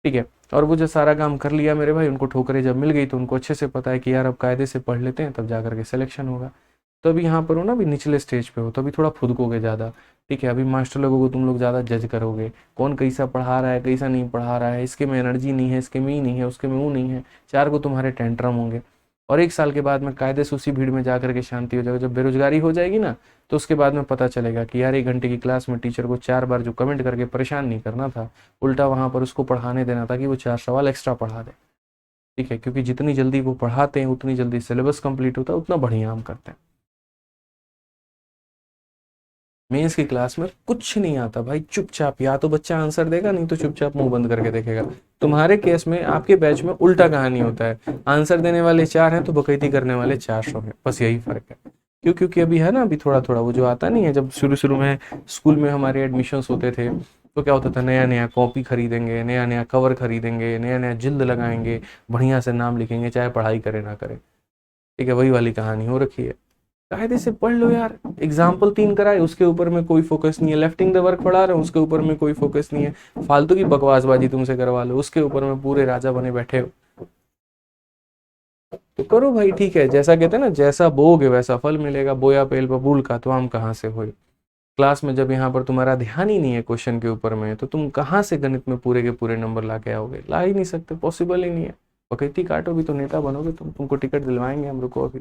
ठीक है। और वो जो सारा काम कर लिया मेरे भाई, उनको ठोकरें जब मिल गई तो उनको अच्छे से पता है कि यार अब कायदे से पढ़ लेते हैं तब जा करके सिलेक्शन होगा। तो अभी यहाँ पर हो ना, अभी निचले स्टेज पे हो, तो अभी थोड़ा फुदकोगे ज़्यादा, ठीक है। अभी मास्टर लोगों को तुम लोग ज़्यादा जज करोगे, कौन कैसा पढ़ा रहा है कैसा नहीं पढ़ा रहा है, इसके में एनर्जी नहीं है, इसके में ही नहीं है, उसके में वो नहीं है, 4 को तुम्हारे टेंट्रम होंगे। और 1 साल के बाद में कायदे से उसी भीड़ में जा करके शांति हो जाएगा। जब बेरोजगारी हो जाएगी ना, तो उसके बाद में पता चलेगा कि यार 1 घंटे की क्लास में टीचर को 4 बार जो कमेंट करके परेशान नहीं करना था, उल्टा वहाँ पर उसको पढ़ाने देना था कि वो 4 सवाल एक्स्ट्रा पढ़ा दे, ठीक है। क्योंकि जितनी जल्दी वो पढ़ाते हैं उतनी जल्दी सिलेबस कंप्लीट होता है, उतना बढ़िया हम करते हैं। मेंस की क्लास में कुछ नहीं आता भाई, चुपचाप या तो बच्चा आंसर देगा, नहीं तो चुपचाप मुंह बंद करके देखेगा। तुम्हारे केस में, आपके बैच में उल्टा कहानी होता है, आंसर देने वाले 4 हैं तो बकैती करने वाले 400 हैं, बस यही फर्क है। क्यों, क्योंकि अभी है ना, अभी थोड़ा थोड़ा वो जो आता नहीं है, जब शुरू शुरू में स्कूल में हमारे एडमिशन्स होते थे तो क्या होता था, नया नया कॉपी खरीदेंगे, नया नया कवर खरीदेंगे, नया नया जिल्द लगाएंगे, बढ़िया से नाम लिखेंगे चाहे पढ़ाई करे ना करे, ठीक है। वही वाली कहानी हो रखी है। कायदे से पढ़ लो यार। एग्जाम्पल 3 कराए, उसके ऊपर में कोई फोकस नहीं है। लेफ्टिंग द वर्क पढ़ा रहे हो, उसके ऊपर में कोई फोकस नहीं है। फालतू की बकवासबाजी तुमसे करवा लो, उसके ऊपर में पूरे राजा बने बैठे हो। तो करो भाई, ठीक है। जैसा कहते हैं ना, जैसा बोओगे वैसा फल मिलेगा। बोया पेल बबूल का, तो आम कहाँ से होए। क्लास में जब यहाँ पर तुम्हारा ध्यान ही नहीं है क्वेश्चन के ऊपर में, तो तुम कहाँ से गणित में पूरे के पूरे नंबर ला के आओगे? ला ही नहीं सकते, पॉसिबल ही नहीं है। बकैती काटोगी तो नेता बनोगे तुम, तुमको टिकट दिलवाएंगे हम, रुको अभी।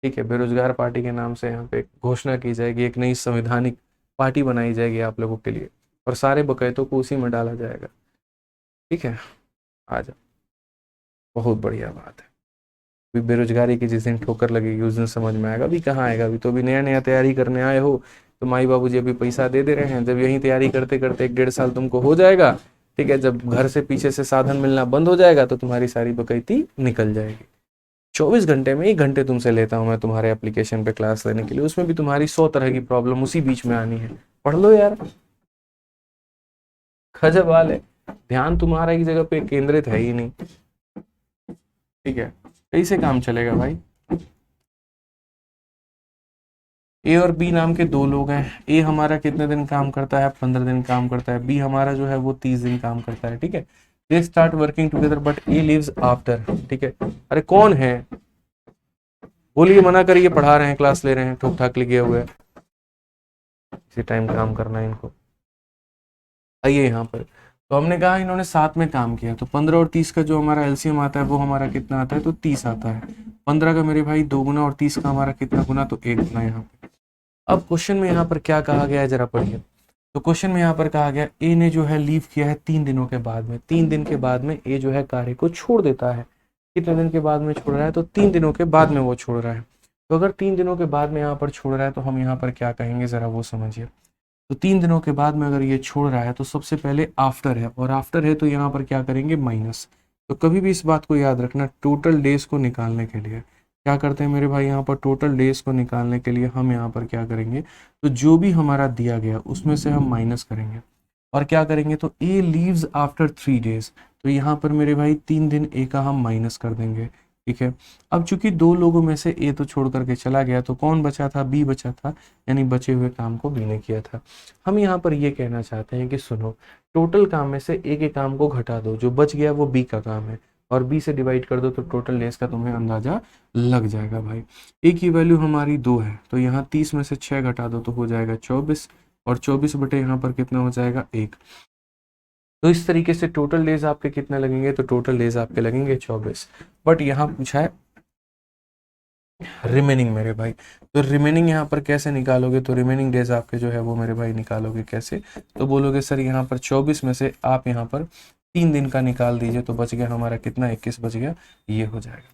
ठीक है, बेरोजगार पार्टी के नाम से यहाँ पे घोषणा की जाएगी, एक नई संवैधानिक पार्टी बनाई जाएगी आप लोगों के लिए, और सारे बकैतों को उसी में डाला जाएगा। ठीक है, आ जाओ, बहुत बढ़िया बात है। अभी बेरोजगारी की जिस दिन ठोकर लगेगी उस दिन समझ में आएगा। अभी कहाँ आएगा, अभी तो अभी नया नया तैयारी करने आए हो, तो माई बाबू जी अभी पैसा दे रहे हैं। जब यही तैयारी करते करते 1-1.5 साल तुमको हो जाएगा, ठीक है, जब घर से पीछे से साधन मिलना बंद हो जाएगा, तो तुम्हारी सारी बकैती निकल जाएगी। 24 घंटे में 1 घंटे तुमसे लेता हूँ मैं तुम्हारे एप्लीकेशन पे क्लास लेने के लिए, उसमें भी तुम्हारी 100 तरह की प्रॉब्लम उसी बीच में आनी है। पढ़ लो यार, खजब वाले। ध्यान तुम्हारा एक जगह पे केंद्रित है ही नहीं। ठीक है, कैसे काम चलेगा भाई? ए और बी नाम के 2 लोग हैं। ए हमारा कितने दिन काम करता है? 15 दिन काम करता है। बी हमारा जो है वो 30 दिन काम करता है। ठीक है, they start working together but a leaves after. ठीक है, अरे कौन है? बोलिए, मना करिए, पढ़ा रहे हैं, क्लास ले रहे हैं, ठोक ठाक लिखे हुए। इसी टाइम काम करना है इनको। आइए यहाँ पर, तो हमने कहा इन्होंने साथ में काम किया, तो 15 और 30 का जो हमारा एलसीएम आता है वो हमारा कितना आता है? तो 30 आता है। 15 का मेरे भाई 2 गुना, और 30 का हमारा कितना गुना? तो 1 गुना यहाँ पे। अब क्वेश्चन में यहाँ पर क्या कहा गया है, जरा पढ़िए। तो क्वेश्चन में यहाँ पर कहा गया ए ने जो है लीव किया है 3 दिनों के बाद में। 3 दिन के बाद में ए जो है कार्य को छोड़ देता है। कितने दिन के बाद में छोड़ रहा है? तो 3 दिनों के बाद में वो छोड़ रहा है। तो अगर 3 दिनों के बाद में यहाँ पर छोड़ रहा है, तो हम यहाँ पर क्या कहेंगे, जरा वो समझिए। तो 3 दिनों के बाद में अगर ये छोड़ रहा है, तो सबसे पहले आफ्टर है, और आफ्टर है तो यहाँ पर क्या करेंगे? माइनस। तो कभी भी इस बात को याद रखना, टोटल डेज को निकालने के लिए क्या करते हैं मेरे भाई? यहाँ पर टोटल डेज को निकालने के लिए हम यहाँ पर क्या करेंगे? तो जो भी हमारा दिया गया उसमें से हम माइनस करेंगे, और क्या करेंगे? तो ए लीव्स आफ्टर 3 डेज, तो यहाँ पर मेरे भाई 3 दिन ए का हम माइनस कर देंगे। ठीक है, अब चूंकि 2 लोगों में से ए तो छोड़ करके चला गया, तो कौन बचा था? बी बचा था, यानी बचे हुए काम को बी ने किया था। हम यहाँ पर ये कहना चाहते हैं कि सुनो, टोटल काम में से ए के काम को घटा दो, जो बच गया वो बी का काम है, और बी से डिवाइड कर दो, तो टोटल डेज का तुम्हें अंदाजा लग जाएगा भाई। ए की वैल्यू हमारी 2 है, तो यहाँ 30 में से 6 घटा दो तो हो जाएगा 24, और 24 बटे यहाँ पर कितना हो जाएगा? 1। तो इस तरीके से टोटल डेज आपके कितने लगेंगे? तो टोटल डेज आपके लगेंगे 24। बट यहाँ पूछा है रिमेनिंग मेरे भाई, तो रिमेनिंग यहाँ पर कैसे निकालोगे? तो रिमेनिंग डेज आपके जो है वो मेरे भाई निकालोगे कैसे? तो बोलोगे सर यहाँ पर 24 में से आप यहाँ पर 3 दिन का निकाल दीजिए, तो बच गया हमारा कितना? 21 बच गया। ये हो जाएगा।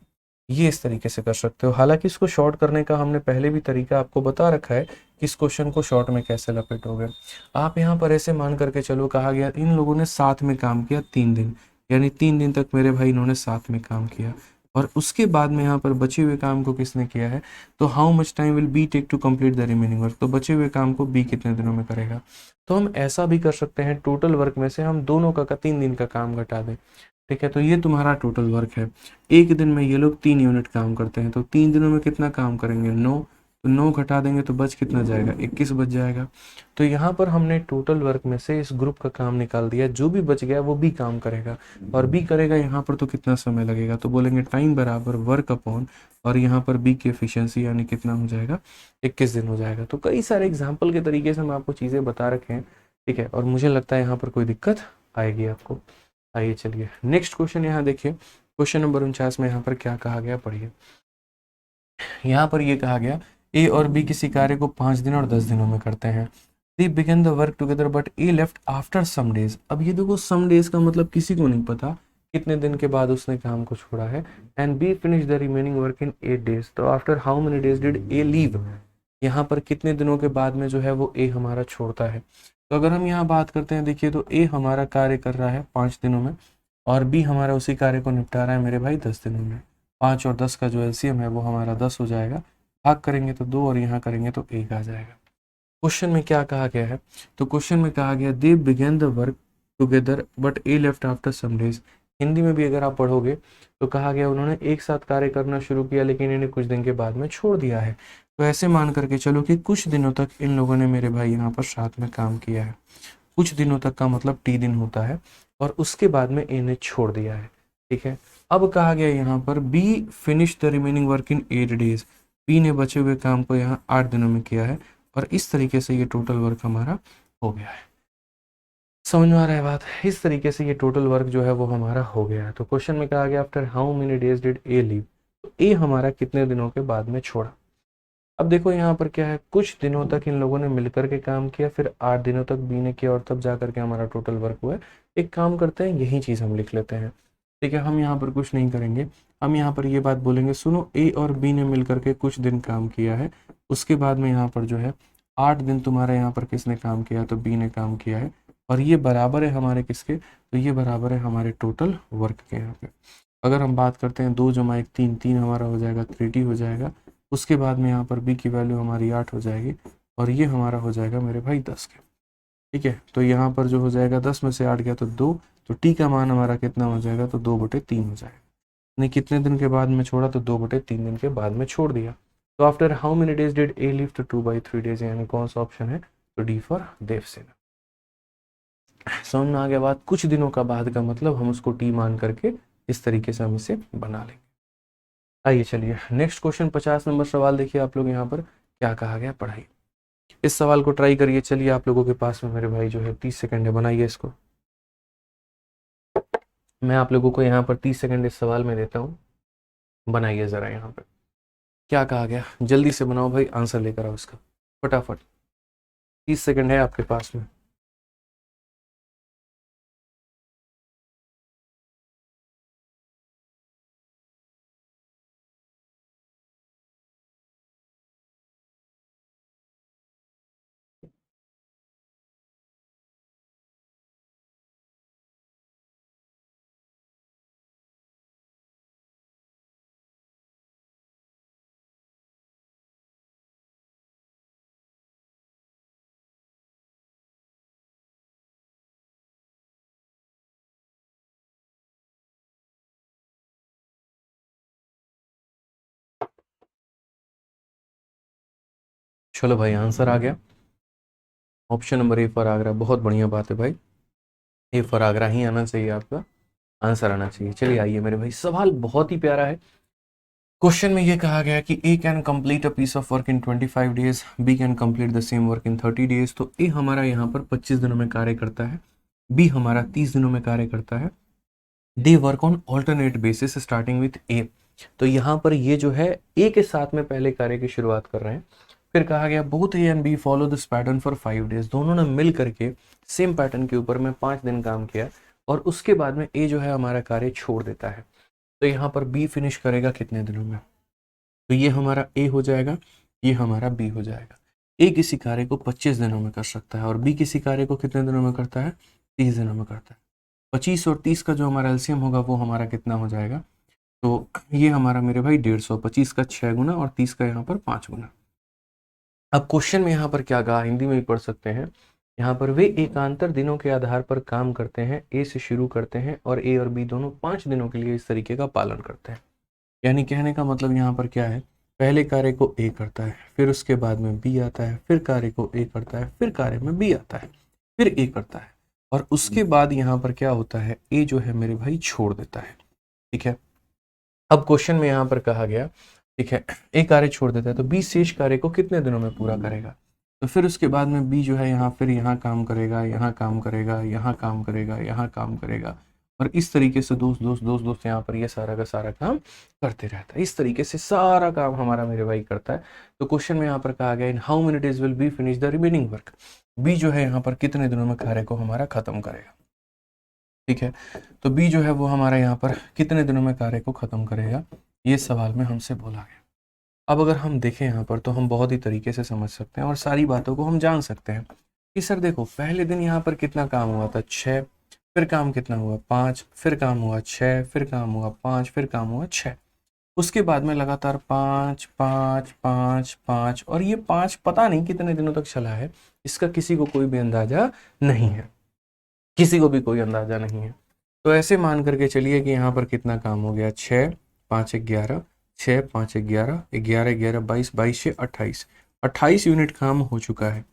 ये इस तरीके से कर सकते हो। हालांकि इसको शॉर्ट करने का हमने पहले भी तरीका आपको बता रखा है कि इस क्वेश्चन को शॉर्ट में कैसे लपेटोगे। आप यहाँ पर ऐसे मान करके चलो, कहा गया इन लोगों ने साथ में काम किया 3 दिन, यानी 3 दिन तक मेरे भाई इन्होंने साथ में काम किया, और उसके बाद में यहाँ पर बचे हुए काम को किसने किया है? तो how much time will be take to complete the remaining work, तो बचे हुए काम को बी कितने दिनों में करेगा? तो हम ऐसा भी कर सकते हैं, टोटल वर्क में से हम दोनों का 3 दिन का काम घटा दें। ठीक है, तो ये तुम्हारा टोटल वर्क है। एक दिन में ये लोग 3 यूनिट काम करते हैं, तो 3 दिनों में कितना काम करेंगे? 9। तो 9 घटा देंगे तो बच कितना जाएगा? 21 बच जाएगा। तो यहाँ पर हमने टोटल वर्क में से इस ग्रुप का काम निकाल दिया, जो भी बच गया वो बी काम करेगा, और बी करेगा यहाँ पर, तो कितना समय लगेगा? तो बोलेंगे टाइम बराबर वर्क अपॉन, और यहाँ पर बी की एफिशिएंसी यानी कितना हो जाएगा? 21 दिन हो जाएगा। तो कई सारे एग्जाम्पल के तरीके से हम आपको चीज़ें बता रखे हैं। ठीक है, और मुझे लगता है यहाँ पर कोई दिक्कत आएगी आपको। आइए चलिए नेक्स्ट क्वेश्चन यहाँ देखिए, क्वेश्चन नंबर 49 में यहाँ पर क्या कहा गया, पढ़िए। यहाँ पर ये कहा गया ए और बी किसी कार्य को 5 दिन और 10 दिनों में करते हैं। They begin the work together but A left after some days. अब ये देखो, सम डेज का मतलब किसी को नहीं पता कितने दिन के बाद उसने काम को छोड़ा है। And B finish the remaining work in 8 days, तो after how many days did A leave, यहाँ पर कितने दिनों के बाद में जो है वो ए हमारा छोड़ता है। तो अगर हम यहाँ बात करते हैं, देखिए, तो ए हमारा कार्य कर रहा है 5 दिनों में, और बी हमारा उसी कार्य को निपटा रहा है मेरे भाई 10 दिनों में। 5 और 10 का जो एलसीएम है वो हमारा 10 हो जाएगा। भाग करेंगे तो 2, और यहाँ करेंगे तो 1 आ जाएगा। क्वेश्चन में क्या कहा गया है? तो क्वेश्चन में कहा गया they began the work together but A left after some days. Hindi में भी अगर आप पढ़ोगे तो कहा गया उन्होंने एक साथ कार्य करना शुरू किया, लेकिन इन्हें कुछ दिन के बाद में छोड़ दिया है। तो ऐसे मान करके चलो कि कुछ दिनों तक इन लोगों ने मेरे भाई यहाँ पर साथ में काम किया है। कुछ दिनों तक का मतलब टी दिन होता है, और उसके बाद में ए ने छोड़ दिया है। ठीक है, अब कहा गया यहाँ पर B finish the remaining work in 8 days. B ने बचे हुए काम को यहाँ 8 दिनों में किया है, और इस तरीके से ये टोटल वर्क हमारा हो गया है। समझ में आ रहा है बात? इस तरीके से ये टोटल वर्क जो है वो हमारा हो गया है। तो क्वेश्चन में कहा गया after how many days did A leave, तो ए हमारा कितने दिनों के बाद में छोड़ा। अब देखो यहाँ पर क्या है, कुछ दिनों तक इन लोगों ने मिलकर के काम किया, फिर 8 दिनों तक बी ने किया, और तब जा करके हमारा टोटल वर्क हुआ है। एक काम करते हैं, यही चीज़ हम लिख लेते हैं। ठीक है, हम यहाँ पर कुछ नहीं करेंगे, हम यहाँ पर ये बात बोलेंगे, सुनो ए और बी ने मिलकर के कुछ दिन काम किया है, उसके बाद में यहाँ पर जो है 8 दिन तुम्हारे यहाँ पर किसने काम किया, तो बी ने काम किया है, और ये बराबर है हमारे किसके, तो ये बराबर है हमारे टोटल वर्क के। यहाँ पे अगर हम बात करते हैं 2 जमा 1 3, 3 हमारा हो जाएगा 3t हो जाएगा, उसके बाद में यहाँ पर b की वैल्यू हमारी 8 हो जाएगी, और ये हमारा हो जाएगा मेरे भाई 10 के। ठीक है, तो यहाँ पर जो हो जाएगा 10 में से 8 गया तो 2, तो t का मान हमारा कितना हो जाएगा, तो 2/3 हो जाएगा। यानी कितने दिन के बाद में छोड़ा, तो 2/3 दिन के बाद में छोड़ दिया। तो after how many days did A live, तो 2/3 डेज, यानी कौन सा ऑप्शन है, तो डी फॉर देवसेना। समझ में आ गया बात? कुछ दिनों का बाद का मतलब हम उसको टी मान करके इस तरीके से हम इसे बना लेंगे। आइए चलिए नेक्स्ट क्वेश्चन, 50 नंबर सवाल देखिए आप लोग यहाँ पर क्या कहा गया, पढ़ाई। इस सवाल को ट्राई करिए। चलिए आप लोगों के पास में मेरे भाई जो है 30 सेकंड है, बनाइए इसको। मैं आप लोगों को यहाँ पर 30 सेकंड इस सवाल में देता हूँ, बनाइए ज़रा। यहाँ पर क्या कहा गया, जल्दी से बनाओ भाई, आंसर लेकर आओ इसका फटाफट। 30 सेकंड है आपके पास में। चलो भाई, आंसर आ गया, option number A for Agra. बहुत बढ़िया बात है भाई, ए फॉर आगरा ही आना चाहिए, आपका आंसर आना चाहिए। चलिए आइए मेरे भाई, सवाल बहुत ही प्यारा है। क्वेश्चन में ये कहा गया कि A can complete a piece of work in 25 days, B can complete the same work in 30 days. तो ए हमारा यहाँ पर 25 दिनों में कार्य करता है, बी हमारा 30 दिनों में कार्य करता है। They work on alternate basis starting with A. तो यहाँ पर ये जो है ए के साथ में पहले कार्य की शुरुआत कर रहे हैं। फिर कहा गया both A and B follow this pattern for 5 days. दोनों ने मिल करके सेम पैटर्न के ऊपर में 5 दिन काम किया, और उसके बाद में ए जो है हमारा कार्य छोड़ देता है। तो यहाँ पर बी फिनिश करेगा कितने दिनों में, तो ये हमारा ए हो जाएगा, ये हमारा बी हो जाएगा। ए किसी कार्य को 25 दिनों में कर सकता है, और बी किसी कार्य को कितने दिनों में करता है, 30 दिनों में करता है। 25 और 30 का जो हमारा एलसीएम होगा वो हमारा कितना हो जाएगा, तो ये हमारा मेरे भाई 150, 25 का 6 गुना और 30 का यहाँ पर 5 गुना। अब क्वेश्चन में यहाँ पर क्या कहा, हिंदी में भी पढ़ सकते हैं। यहाँ पर वे एकांतर दिनों के आधार पर काम करते हैं, ए से शुरू करते हैं, और ए और बी दोनों 5 दिनों के लिए इस तरीके का पालन करते हैं। यानी कहने का मतलब यहाँ पर क्या है, पहले कार्य को ए करता है, फिर उसके बाद में बी आता है, फिर कार्य को ए करता है, फिर कार्य में बी आता है, फिर ए करता है, और उसके बाद यहाँ पर क्या होता है, ए जो है मेरे भाई छोड़ देता है। ठीक है, अब क्वेश्चन में यहाँ पर कहा गया, ठीक है, ए कार्य छोड़ देता है, तो बी शेष कार्य को कितने दिनों में पूरा करेगा। तो फिर उसके बाद में बी जो है यहाँ फिर यहाँ काम करेगा, यहाँ काम करेगा, यहाँ काम करेगा, यहाँ काम करेगा, और इस तरीके से दोस्त दोस्त दोस्त दोस्त यहाँ पर ये सारा का सारा काम करते रहता है। इस तरीके से सारा काम हमारा मेरे भाई करता है। तो क्वेश्चन में यहाँ पर कहा गया in how many days will be finish the remaining work. B जो है यहाँ पर कितने दिनों में कार्य को हमारा खत्म करेगा। ठीक है, तो बी जो है वो हमारा यहाँ पर कितने दिनों में कार्य को खत्म करेगा, ये सवाल में हमसे बोला गया। अब अगर हम देखें यहाँ पर तो हम बहुत ही तरीके से समझ सकते हैं और सारी बातों को हम जान सकते हैं कि सर देखो पहले दिन यहाँ पर कितना काम हुआ था, 6, फिर काम कितना हुआ 5, फिर काम हुआ 6, फिर काम हुआ 5, फिर काम हुआ 6, उसके बाद में लगातार 5 5 5 5, और ये 5 पता नहीं कितने दिनों तक चला है, इसका किसी को कोई भी अंदाजा नहीं है, किसी को भी कोई अंदाजा नहीं है। तो ऐसे मान करके चलिए कि यहाँ पर कितना काम हो गया, 6 5 11, 6 5 11 11 11 22 22 6 28 28 यूनिट काम हो चुका है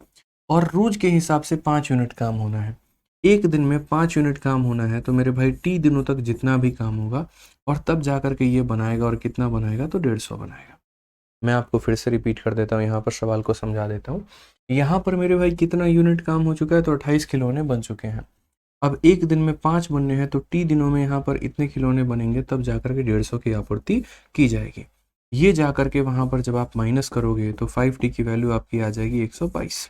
और रोज के हिसाब से 5 यूनिट काम होना है। एक दिन में 5 यूनिट काम होना है तो मेरे भाई टी दिनों तक जितना भी काम होगा और तब जा कर के ये बनाएगा और कितना बनाएगा तो 150 बनाएगा। मैं आपको फिर से रिपीट कर देता हूँ, यहाँ पर सवाल को समझा देता हूँ। यहाँ पर मेरे भाई कितना यूनिट काम हो चुका है तो 28 खिलौने बन चुके हैं। अब एक दिन में 5 बनने हैं तो टी दिनों में यहाँ पर इतने खिलौने बनेंगे तब जाकर के 150 की आपूर्ति की जाएगी। ये जाकर के वहाँ पर जब आप माइनस करोगे तो 5 टी की वैल्यू आपकी आ जाएगी 122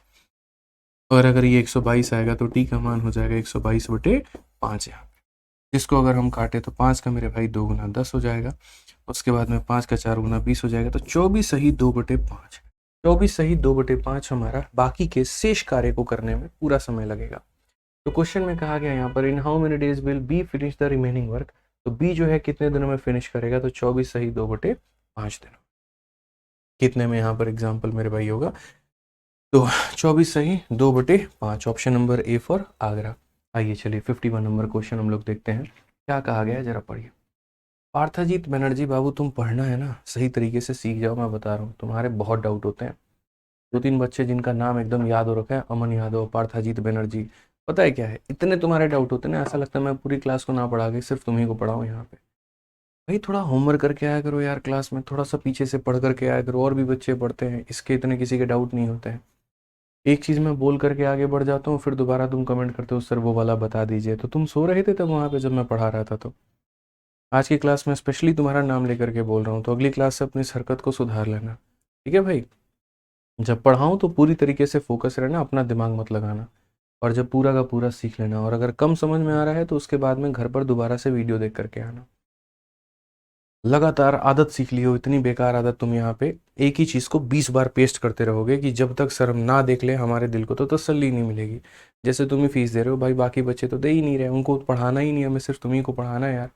और अगर ये 122 आएगा तो टी का मान हो जाएगा 122/5 यहाँ पे, जिसको अगर हम काटे तो 5 का मेरे भाई 2 गुना 10 हो जाएगा, उसके बाद में 5 का 4 गुना 20 हो जाएगा, तो 24 सही 2/5। 24 सही 2/5 हमारा बाकी के शेष कार्य को करने में पूरा समय लगेगा। तो क्वेश्चन में कहा गया यहाँ पर इन how many days will be finish the remaining work, तो बी जो है कितने दिनों में फिनिश करेगा तो 24 सही 2/5 दिनों। कितने में यहाँ पर एग्जाम्पल मेरे भाई होगा तो 24 सही 2/5, option number A for Agra. आइए चलिए 51 नंबर क्वेश्चन हम लोग देखते हैं क्या कहा गया है, जरा पढ़िए। पार्थाजीत बनर्जी बाबू तुम पढ़ना है ना, सही तरीके से सीख जाओ, मैं बता रहा हूँ तुम्हारे बहुत डाउट होते हैं। 2-3 बच्चे जिनका नाम एकदम याद हो रखा है, अमन यादव, पार्थाजीत बनर्जी, पता है क्या है, इतने तुम्हारे डाउट होते हैं ना, ऐसा लगता है मैं पूरी क्लास को ना पढ़ा के सिर्फ तुम्ही को पढ़ाऊँ यहाँ पे। भाई थोड़ा होमवर्क करके आया करो यार, क्लास में थोड़ा सा पीछे से पढ़ करके आया करो, और भी बच्चे पढ़ते हैं, इसके इतने किसी के डाउट नहीं होते हैं। एक चीज़ मैं बोल करके आगे बढ़ जाता हूँ, फिर दोबारा तुम कमेंट करते हो सर वो वाला बता दीजिए, तो तुम सो रहे थे तब वहाँ पे जब मैं पढ़ा रहा था। तो आज की क्लास में स्पेशली तुम्हारा नाम लेकर के बोल रहा हूँ, तो अगली क्लास से अपनी इस हरकत को सुधार लेना, ठीक है भाई। जब पढ़ाऊँ तो पूरी तरीके से फोकस रहना, अपना दिमाग मत लगाना, और जब पूरा का पूरा सीख लेना, और अगर कम समझ में आ रहा है तो उसके बाद में घर पर दोबारा से वीडियो देख करके आना। लगातार आदत सीख ली हो, इतनी बेकार आदत, तुम यहाँ पे एक ही चीज़ को 20 बार पेस्ट करते रहोगे कि जब तक सर हम ना देख ले हमारे दिल को तो तसल्ली नहीं मिलेगी। जैसे तुम ही फीस दे रहे हो भाई, बाकी बच्चे तो दे ही नहीं रहे, उनको पढ़ाना ही नहीं है, हमें सिर्फ तुम्ही को पढ़ाना है यार।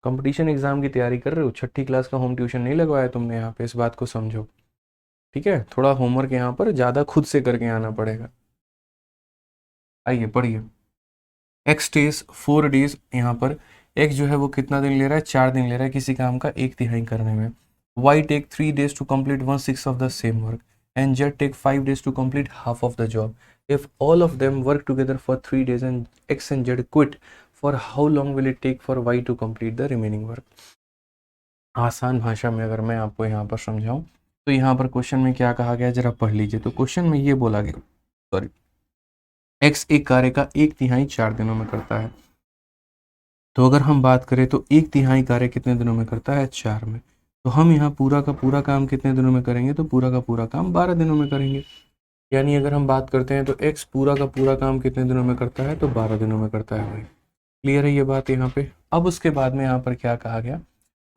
कंपटीशन एग्जाम की तैयारी कर रहे हो, 6ठी क्लास का होम ट्यूशन नहीं लगवाया तुमने यहाँ पे, इस बात को समझो, ठीक है। थोड़ा होमवर्क यहाँ पर ज़्यादा खुद से करके आना पड़ेगा। आइए पढ़िए। एक्स डेज 4 डेज, यहाँ पर एक्स जो है वो कितना दिन ले रहा है, 4 दिन ले रहा है किसी काम का 1/3 करने में। Y take 3 days to complete 1/6 of the same work and Z take 5 days to complete half of the job. If all of them work together for 3 days and X and Z quit, for how long will it take for Y to complete the remaining work? आसान भाषा में अगर मैं आपको यहाँ पर समझाऊं तो यहाँ पर क्वेश्चन में क्या कहा गया जरा पढ़ लीजिए। तो क्वेश्चन में ये बोला गया, सॉरी, एक्स एक कार्य का 1/3 4 दिनों में करता है। तो अगर हम बात करें तो 1/3 कार्य कितने दिनों में करता है, 4 में। तो हम यहाँ पूरा का पूरा काम कितने दिनों में करेंगे, तो पूरा का पूरा काम 12 दिनों में करेंगे। यानी अगर हम बात करते हैं तो x पूरा का पूरा काम कितने दिनों में करता है, तो 12 दिनों में करता है भाई। क्लियर है ये बात यहाँ पे। अब उसके बाद में यहाँ पर क्या कहा गया,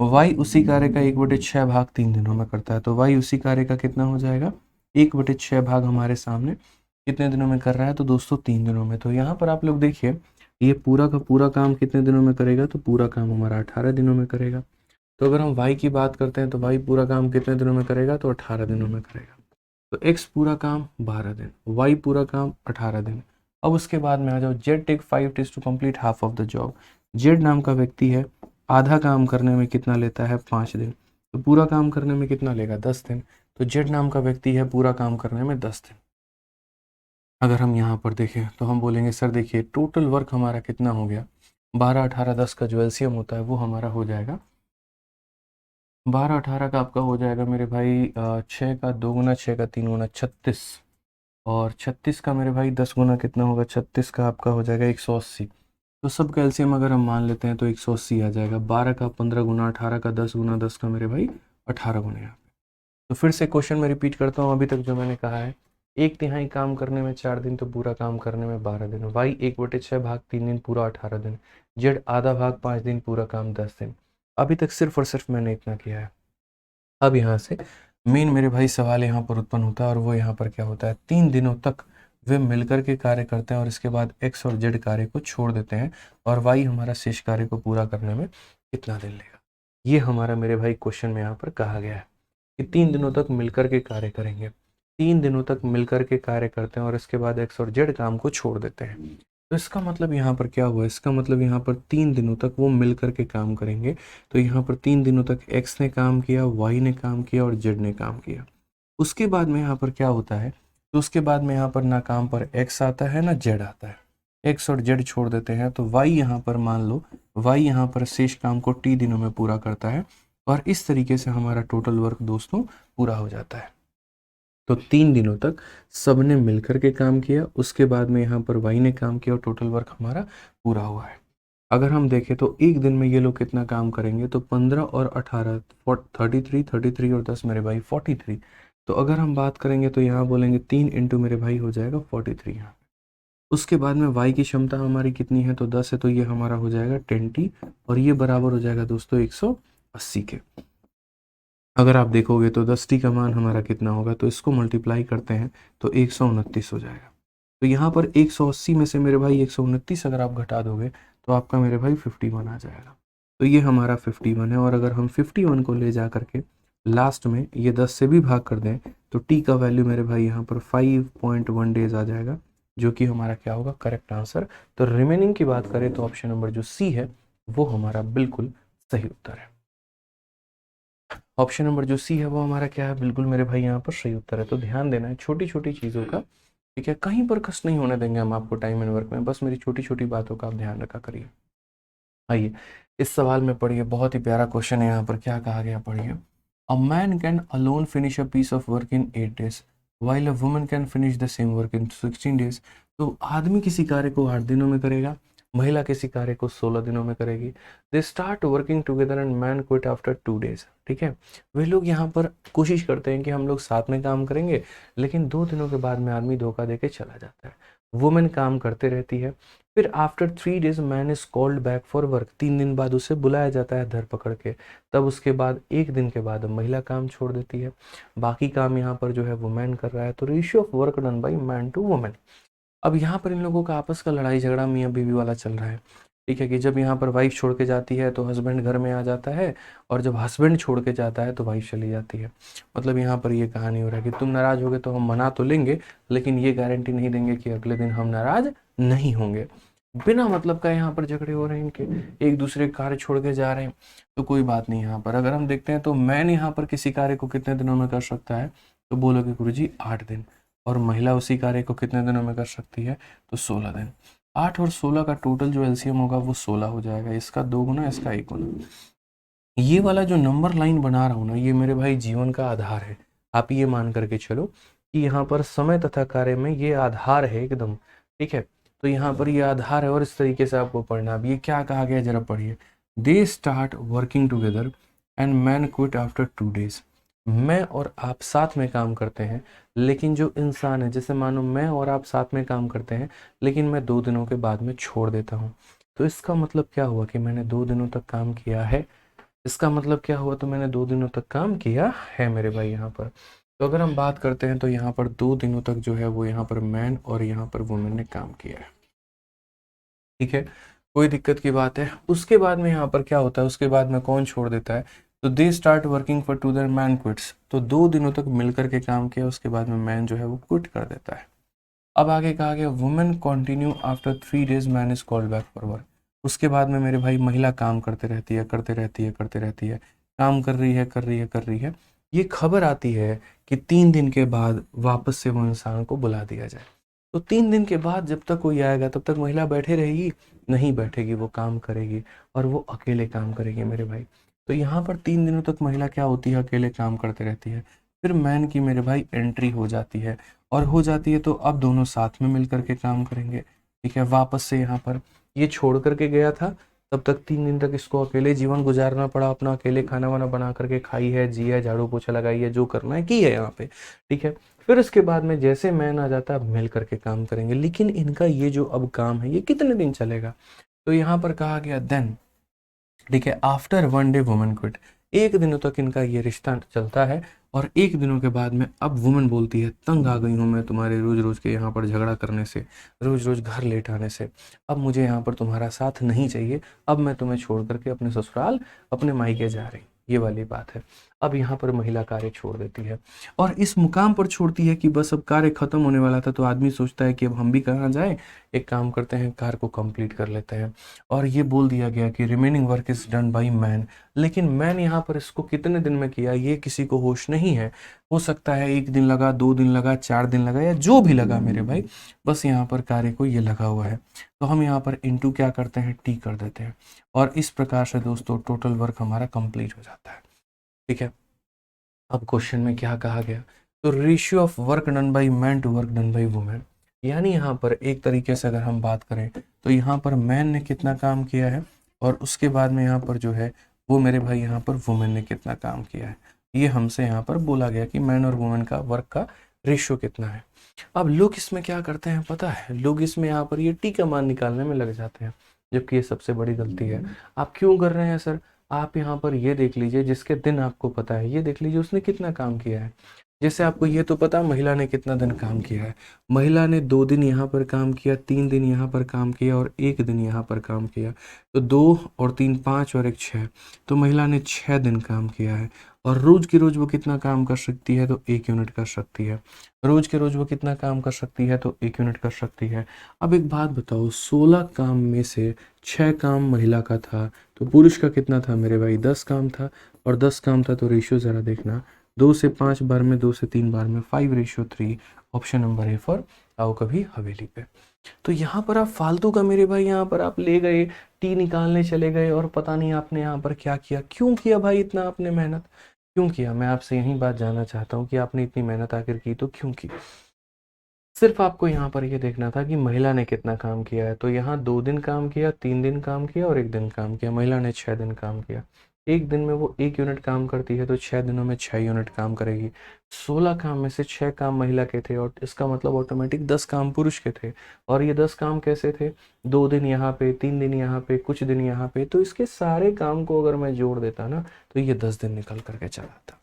y उसी कार्य का 1/6 भाग 3 दिनों में करता है। तो y उसी कार्य का कितना हो जाएगा, 1/6 भाग हमारे सामने कितने दिनों में कर रहा है, तो दोस्तों 3 दिनों में। तो यहाँ पर आप लोग देखिए, ये पूरा का पूरा काम कितने दिनों में करेगा, तो पूरा काम हमारा 18 दिनों में करेगा। तो अगर हम y की बात करते हैं तो y पूरा काम कितने दिनों में करेगा, तो 18 दिनों में करेगा। तो x पूरा काम 12 दिन, y पूरा काम 18 दिन। अब उसके बाद में आ जाओ, z take 5 days to complete half of the job. z नाम का व्यक्ति है, आधा काम करने में कितना लेता है, 5 दिन। तो पूरा काम करने में कितना लेगा, 10 दिन। तो z नाम का व्यक्ति है, पूरा काम करने में 10 दिन। अगर हम यहाँ पर देखें तो हम बोलेंगे सर देखिए टोटल वर्क हमारा कितना हो गया, 12 18 10 का जो एलसीएम होता है वो हमारा हो जाएगा 12 18 का आपका हो जाएगा मेरे भाई 6 का 2 गुना 6 का 3 गुना 36, और 36 का मेरे भाई 10 गुना कितना होगा, 36 का आपका हो जाएगा 180। तो सब कैल्शियम अगर हम मान लेते हैं तो 180 आ जाएगा। 12 का 15 गुना, 18 का 10 गुना, 10 का मेरे भाई 18 गुना यहाँ पे। तो फिर से क्वेश्चन में रिपीट करता हूँ अभी तक जो मैंने कहा है, 1/3 काम करने में 4 दिन, तो पूरा काम करने में 12 दिन। वाई 1/6 भाग 3 दिन, पूरा 18 दिन। जेड आधा भाग 5 दिन, पूरा काम 10 दिन। अभी तक सिर्फ और सिर्फ मैंने इतना किया है। अब यहाँ से मेन मेरे भाई सवाल यहाँ पर उत्पन्न होता है, और वो यहाँ पर क्या होता है, 3 दिनों तक वे मिलकर के कार्य करते हैं और इसके बाद एक्स और जेड कार्य को छोड़ देते हैं, और वाई हमारा शेष कार्य को पूरा करने में कितना दिन लेगा। ये हमारा मेरे भाई क्वेश्चन में यहाँ पर कहा गया है कि 3 दिनों तक मिलकर के कार्य करेंगे, 3 दिनों तक मिलकर के कार्य करते हैं और इसके बाद एक्स और जेड काम को छोड़ देते हैं। तो इसका मतलब यहाँ पर क्या हुआ, इसका मतलब यहाँ पर 3 दिनों तक वो मिल कर के काम करेंगे। तो यहाँ पर 3 दिनों तक एक्स ने काम किया, वाई ने काम किया और जेड ने काम किया। उसके बाद में यहाँ पर क्या होता है, तो उसके बाद में यहाँ पर ना काम पर एक्स आता है ना जेड आता है, एक्स और जेड छोड़ देते हैं। तो वाई यहाँ पर मान लो, वाई यहाँ पर शेष काम को टी दिनों में पूरा करता है और इस तरीके से हमारा टोटल वर्क दोस्तों पूरा हो जाता है। तो 3 दिनों तक सबने मिलकर के काम किया, उसके बाद में यहाँ पर वाई ने काम किया और टोटल वर्क हमारा पूरा हुआ है। अगर हम देखें तो एक दिन में ये लोग कितना काम करेंगे, तो 15 और 18 33 और 10 मेरे भाई 43। तो अगर हम बात करेंगे तो यहाँ बोलेंगे 3 इंटू मेरे भाई हो जाएगा 43 यहाँ। उसके बाद में वाई की क्षमता हमारी कितनी है, तो 10 है, तो ये हमारा हो जाएगा 10T और ये बराबर हो जाएगा दोस्तों 180 के। अगर आप देखोगे तो 10T का मान हमारा कितना होगा, तो इसको मल्टीप्लाई करते हैं तो 129 हो जाएगा। तो यहाँ पर 180 में से मेरे भाई 129 अगर आप घटा दोगे तो आपका मेरे भाई 51 आ जाएगा। तो ये हमारा 51 है और अगर हम 51 को ले जा करके लास्ट में ये 10 से भी भाग कर दें तो टी का वैल्यू मेरे भाई यहाँ पर 5.1 डेज आ जाएगा, जो कि हमारा क्या होगा, करेक्ट आंसर। तो रिमेनिंग की बात करें तो ऑप्शन नंबर जो सी है वो हमारा बिल्कुल सही उत्तर है। ऑप्शन नंबर जो सी है वो हमारा क्या है, बिल्कुल मेरे भाई यहाँ पर सही उत्तर है। तो ध्यान देना है छोटी छोटी चीज़ों का, ठीक है, कहीं पर कष्ट नहीं होने देंगे हम आपको टाइम एंड वर्क में, बस मेरी छोटी छोटी बातों का आप ध्यान रखा करिए। आइए इस सवाल में पढ़िए, बहुत ही प्यारा क्वेश्चन है। यहाँ पर क्या कहा गया पढ़िए, a man can alone finish a piece of work in 8 days while a woman can finish the same work in 16 days। तो आदमी किसी कार्य को 8 दिनों में करेगा, महिला किसी कार्य को 16 दिनों में करेगी। दे start working together and man quit after 2 days। ठीक है, वे लोग यहाँ पर कोशिश करते हैं कि हम लोग साथ में काम करेंगे, लेकिन 2 दिनों के बाद में आदमी धोखा देके चला जाता है। वुमेन काम करते रहती है, फिर after 3 days man is called back for work. 3 दिन बाद उसे बुलाया जाता है धर पकड़ के, तब उसके बाद 1 दिन के बाद महिला काम छोड़ देती है, बाकी काम यहाँ पर जो है वो मैन कर रहा है। तो ratio of work done by man to women. अब यहाँ पर इन लोगों का आपस का लड़ाई झगड़ा मियाँ बीवी वाला चल रहा है, ठीक है, कि जब यहाँ पर वाइफ छोड़ के जाती है तो हस्बैंड घर में आ जाता है, और जब हस्बैंड छोड़ के जाता है तो वाइफ चली जाती है। मतलब यहाँ पर ये कहानी हो रहा है कि तुम नाराज होगे तो हम मना तो लेंगे, लेकिन ये गारंटी नहीं देंगे कि अगले दिन हम नाराज नहीं होंगे। बिना मतलब का यहाँ पर झगड़े हो रहे हैं इनके, एक दूसरे कार्य छोड़ के जा रहे हैं। तो कोई बात नहीं, यहाँ पर अगर हम देखते हैं तो मैन यहाँ पर किसी कार्य को कितने दिनों में कर सकता है, तो बोलोगे गुरुजी 8 दिन, और महिला उसी कार्य को कितने दिनों में कर सकती है, तो 16 दिन। 8 और 16 का टोटल जो एलसीएम होगा वो 16 हो जाएगा, इसका 2 गुना इसका 1 गुना। ये वाला जो नंबर लाइन बना रहा हूँ ना, ये मेरे भाई जीवन का आधार है। आप ये मान करके चलो कि यहाँ पर समय तथा कार्य में ये आधार है एकदम, ठीक है। तो यहाँ पर ये आधार है और इस तरीके से आपको पढ़ना। अब ये क्या कहा गया जरा पढ़िए, दे start working together and man quit after 2 days। मैं और आप साथ में काम करते हैं, लेकिन जो इंसान है, जैसे मानो मैं और आप साथ में काम करते हैं, लेकिन मैं 2 दिनों के बाद में छोड़ देता हूँ। तो इसका मतलब क्या हुआ कि मैंने 2 दिनों तक काम किया है। इसका मतलब क्या हुआ, तो मैंने 2 दिनों तक काम किया है मेरे भाई यहाँ पर। तो अगर हम बात करते हैं तो यहाँ पर 2 दिनों तक जो है वो यहाँ पर मैन और यहाँ पर वुमेन ने काम किया है, ठीक है, कोई दिक्कत की बात है। उसके बाद में यहाँ पर क्या होता है, उसके बाद में कौन छोड़ देता है, तो दे start working for 2 days man quits. तो 2 दिनों तक मिलकर के काम किया, उसके बाद में मैन जो है वो क्विट कर देता है। अब आगे कहा गया women continue after 3 days man is called back for work. उसके बाद में मेरे भाई महिला काम करते रहती है, करते रहती है, करते रहती है, काम कर रही है, कर रही है, कर रही है। ये खबर आती है कि 3 दिन के बाद वापस से वो इंसान को बुला दिया जाए। तो 3 दिन के बाद जब तक कोई आएगा तब तक महिला बैठे रहेगी, नहीं बैठेगी, वो काम करेगी और वो अकेले काम करेगी मेरे भाई। तो यहाँ पर 3 दिनों तक महिला क्या होती है, अकेले काम करते रहती है। फिर मैन की मेरे भाई एंट्री हो जाती है, और हो जाती है तो अब दोनों साथ में मिल करके काम करेंगे, ठीक है। वापस से यहाँ पर ये छोड़ करके गया था, तब तक 3 दिन तक इसको अकेले जीवन गुजारना पड़ा, अपना अकेले खाना वाना बना करके खाई है, जी है, झाड़ू पोछा लगाई है, जो करना है की है यहाँ पे, ठीक है। फिर उसके बाद में जैसे मैन आ जाता है मिल करके काम करेंगे, लेकिन इनका ये जो अब काम है ये कितने दिन चलेगा, तो यहाँ पर कहा गया देन, ठीक है, आफ्टर 1 day वुमेन क्विट। 1 दिनों तक इनका ये रिश्ता चलता है, और 1 दिनों के बाद में अब वुमेन बोलती है तंग आ गई हूँ मैं तुम्हारे रोज रोज के यहाँ पर झगड़ा करने से, रोज रोज घर लेट आने से, अब मुझे यहाँ पर तुम्हारा साथ नहीं चाहिए, अब मैं तुम्हें छोड़ करके अपने ससुराल, अपने मायके जा रही, ये वाली बात है। अब यहाँ पर महिला कार्य छोड़ देती है और इस मुकाम पर छोड़ती है कि बस अब कार्य खत्म होने वाला था, तो आदमी सोचता है कि अब हम भी कहाँ जाएं, एक काम करते हैं, कार्य को कंप्लीट कर लेते हैं। और ये बोल दिया गया कि remaining work is done by man, लेकिन मैन यहाँ पर इसको कितने दिन में किया ये किसी को होश नहीं है। हो सकता है 1 दिन लगा, 2 दिन लगा, 4 दिन लगा, या जो भी लगा मेरे भाई, बस यहाँ पर कार्य को ये लगा हुआ है, तो हम यहाँ पर इनटू क्या करते हैं, टी कर देते हैं, और इस प्रकार से दोस्तों टोटल वर्क हमारा कंप्लीट हो जाता है। ठीक है, अब क्वेश्चन में क्या कहा गया, तो ratio of work done by man to work done by women, यानी यहाँ पर एक तरीके से अगर हम बात करें तो यहाँ पर मैन ने कितना काम किया है, और उसके बाद में यहाँ पर जो है वो मेरे भाई यहाँ पर वुमेन ने कितना काम किया है, ये हमसे यहाँ पर बोला गया कि मैन और वुमेन का वर्क का रेशियो कितना है। अब लोग इसमें क्या करते हैं पता है, लोग इसमें यहाँ पर ये टी का मान निकालने में लग जाते हैं, जबकि ये सबसे बड़ी गलती है। आप क्यों कर रहे हैं सर, आप यहाँ पर ये देख लीजिए, जिसके दिन आपको पता है ये देख लीजिए उसने कितना काम किया है। जैसे आपको ये तो पता महिला ने कितना दिन काम किया है, महिला ने 2 दिन यहाँ पर काम किया, 3 दिन यहाँ पर काम किया और 1 दिन यहाँ पर काम किया, तो 2 और 3 5 और 1 6, तो महिला ने 6 दिन काम किया है। और रोज की रोज वो कितना काम कर सकती है, तो 1 यूनिट कर सकती है। रोज के रोज वो कितना काम कर सकती है, तो 1 यूनिट कर सकती है। अब एक बात बताओ, 16 काम में से 6 काम महिला का था, तो पुरुष का कितना था मेरे भाई, 10 काम था, और 10 काम था तो रेशियो ज़रा देखना, 2 से 5 बार में, 2 से 3 बार में, 5:3। ऑप्शन नंबर ए फॉर आओ कभी हवेली पे। तो यहाँ पर आप फालतू का मेरे भाई यहाँ पर आप ले गए, टी निकालने चले गए, और पता नहीं आपने यहाँ पर क्या किया, क्यों किया भाई इतना आपने मेहनत, क्यों किया? मैं आपसे यही बात जानना चाहता हूँ कि आपने इतनी मेहनत आखिर की तो क्यों की? सिर्फ आपको यहाँ पर ये देखना था कि महिला ने कितना काम किया है, तो यहाँ 2 दिन काम किया, 3 दिन काम किया और 1 दिन काम किया। महिला ने 6 दिन काम किया, 1 दिन में वो 1 यूनिट काम करती है, तो 6 दिनों में 6 यूनिट काम करेगी। 16 काम में से 6 काम महिला के थे, और इसका मतलब ऑटोमेटिक 10 काम पुरुष के थे। और ये 10 काम कैसे थे, 2 दिन यहाँ पे, 3 दिन यहाँ पे, कुछ दिन यहाँ पे, तो इसके सारे काम को अगर मैं जोड़ देता ना, तो ये 10 दिन निकल करके चला आता।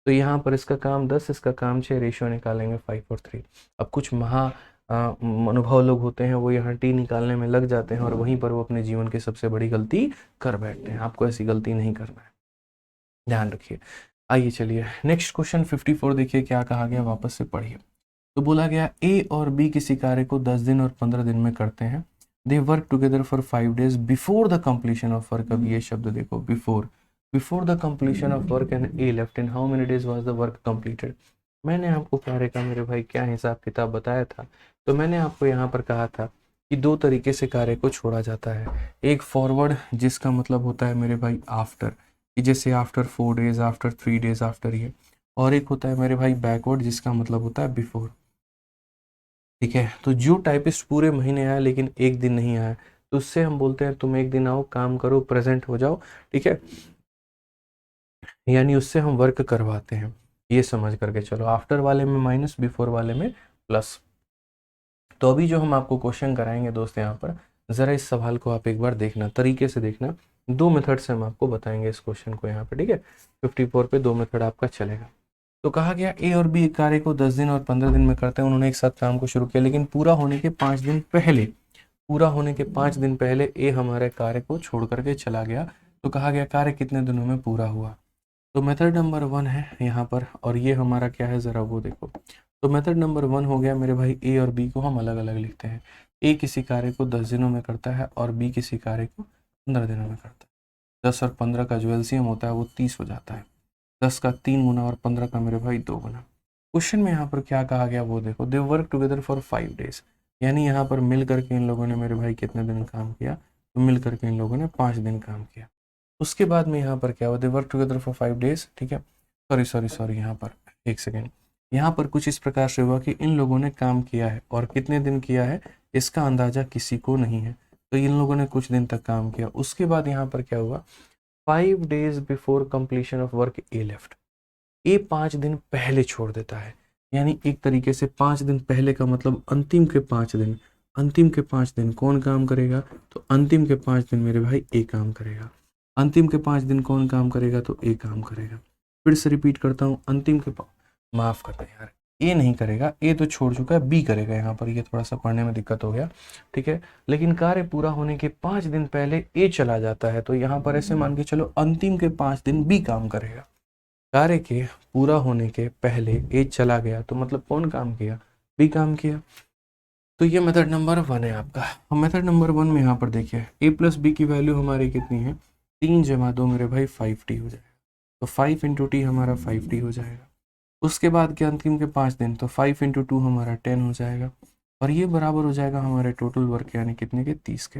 तो यहाँ पर इसका काम 10, इसका काम 6, रेशियो निकालेंगे 5 और 3। अब कुछ अनुभव लोग होते हैं, वो यहाँ टी निकालने में लग जाते हैं और वहीं पर वो अपने जीवन की सबसे बड़ी गलती कर बैठते हैं। आपको ऐसी गलती नहीं करना है, ध्यान रखिए। आइए चलिए नेक्स्ट क्वेश्चन 54 देखिए क्या कहा गया, वापस से पढ़िए। तो बोला गया ए और बी किसी कार्य को 10 दिन और 15 दिन में करते हैं। दे work together for 5 days before the completion of work. अब ये शब्द देखो, before the completion of work, and A left in how many days was the work completed. मैंने आपको कार्य का मेरे भाई क्या हिसाब किताब बताया था, तो मैंने आपको यहाँ पर कहा था कि 2 तरीके से कार्य को छोड़ा जाता है। एक फॉरवर्ड, जिसका मतलब होता है मेरे भाई आफ्टर, कि जैसे after 4 days, after 3 days, after ये। और एक होता है मेरे भाई बैकवर्ड, जिसका मतलब होता है बिफोर। ठीक है, तो जो टाइपिस्ट पूरे महीने आया लेकिन 1 दिन नहीं आया, तो उससे हम बोलते हैं तुम 1 दिन आओ, काम करो, प्रेजेंट हो जाओ। ठीक है, यानी उससे हम वर्क करवाते हैं, ये समझ करके चलो। आफ्टर वाले में माइनस, बिफोर वाले में प्लस। तो अभी जो हम आपको क्वेश्चन कराएंगे दोस्त, यहाँ पर ज़रा इस सवाल को आप एक बार देखना, तरीके से देखना। 2 मेथड से हम आपको बताएंगे इस क्वेश्चन को यहाँ पे। ठीक है, 54 पे 2 मेथड आपका चलेगा। तो कहा गया ए और बी कार्य को 10 दिन और 15 दिन में करते हैं। उन्होंने एक साथ काम को शुरू किया, लेकिन पूरा होने के 5 दिन पहले, पूरा होने के 5 दिन पहले ए हमारे कार्य को छोड़ करके चला गया। तो कहा गया कार्य कितने दिनों में पूरा हुआ। तो मेथड नंबर 1 है यहाँ पर, और ये हमारा क्या है ज़रा वो देखो। तो मेथड नंबर 1 हो गया मेरे भाई, ए और बी को हम अलग अलग लिखते हैं। ए किसी कार्य को 10 दिनों में करता है और बी किसी कार्य को 15 दिनों में करता है। 10 और 15 का जो एलसीएम होता है वो 30 हो जाता है। 10 का 3 गुना और 15 का मेरे भाई 2 गुना। क्वेश्चन में यहाँ पर क्या कहा गया वो देखो, दे वर्क टुगेदर फॉर 5 days, यानी यहाँ पर मिल करके इन लोगों ने मेरे भाई कितने दिन काम किया, तो मिल करके इन लोगों ने 5 दिन काम किया। उसके बाद में यहाँ पर क्या हुआ, दे वर्क टुगेदर फॉर 5 days। ठीक है, सॉरी यहाँ पर 1 सेकेंड, यहाँ पर कुछ इस प्रकार से हुआ कि इन लोगों ने काम किया है, और कितने दिन किया है इसका अंदाजा किसी को नहीं है, तो इन लोगों ने कुछ दिन तक काम किया। उसके बाद यहाँ पर क्या हुआ, 5 days before completion of work A left. A 5 दिन पहले छोड़ देता है, यानी एक तरीके से 5 दिन पहले का मतलब अंतिम के 5 दिन। अंतिम के 5 दिन कौन काम करेगा, तो अंतिम के 5 दिन मेरे भाई ए काम करेगा। अंतिम के 5 दिन कौन काम करेगा, तो ए काम करेगा। फिर से रिपीट करता हूँ, अंतिम के माफ करते हैं यार, ए नहीं करेगा, ए तो छोड़ चुका है, बी करेगा। यहाँ पर ये थोड़ा सा पढ़ने में दिक्कत हो गया। ठीक है, लेकिन कार्य पूरा होने के 5 दिन पहले ए चला जाता है, तो यहाँ पर ऐसे मान के चलो अंतिम के 5 दिन बी काम करेगा। कार्य के पूरा होने के पहले ए चला गया तो मतलब कौन काम किया, बी काम किया। तो ये मेथड नंबर 1 है आपका। अब मेथड नंबर 1 में यहाँ पर देखिए ए प्लस बी की वैल्यू हमारी कितनी है, 3 जमा 2 मेरे भाई 5t हो जाएगा। तो 5 इंटू टी हमारा 5t हो जाएगा। उसके बाद के अंतिम के 5 दिन, तो 5 इंटू 2 हमारा 10 हो जाएगा। और ये बराबर हो जाएगा हमारे टोटल वर्क यानी कितने के, 30 के।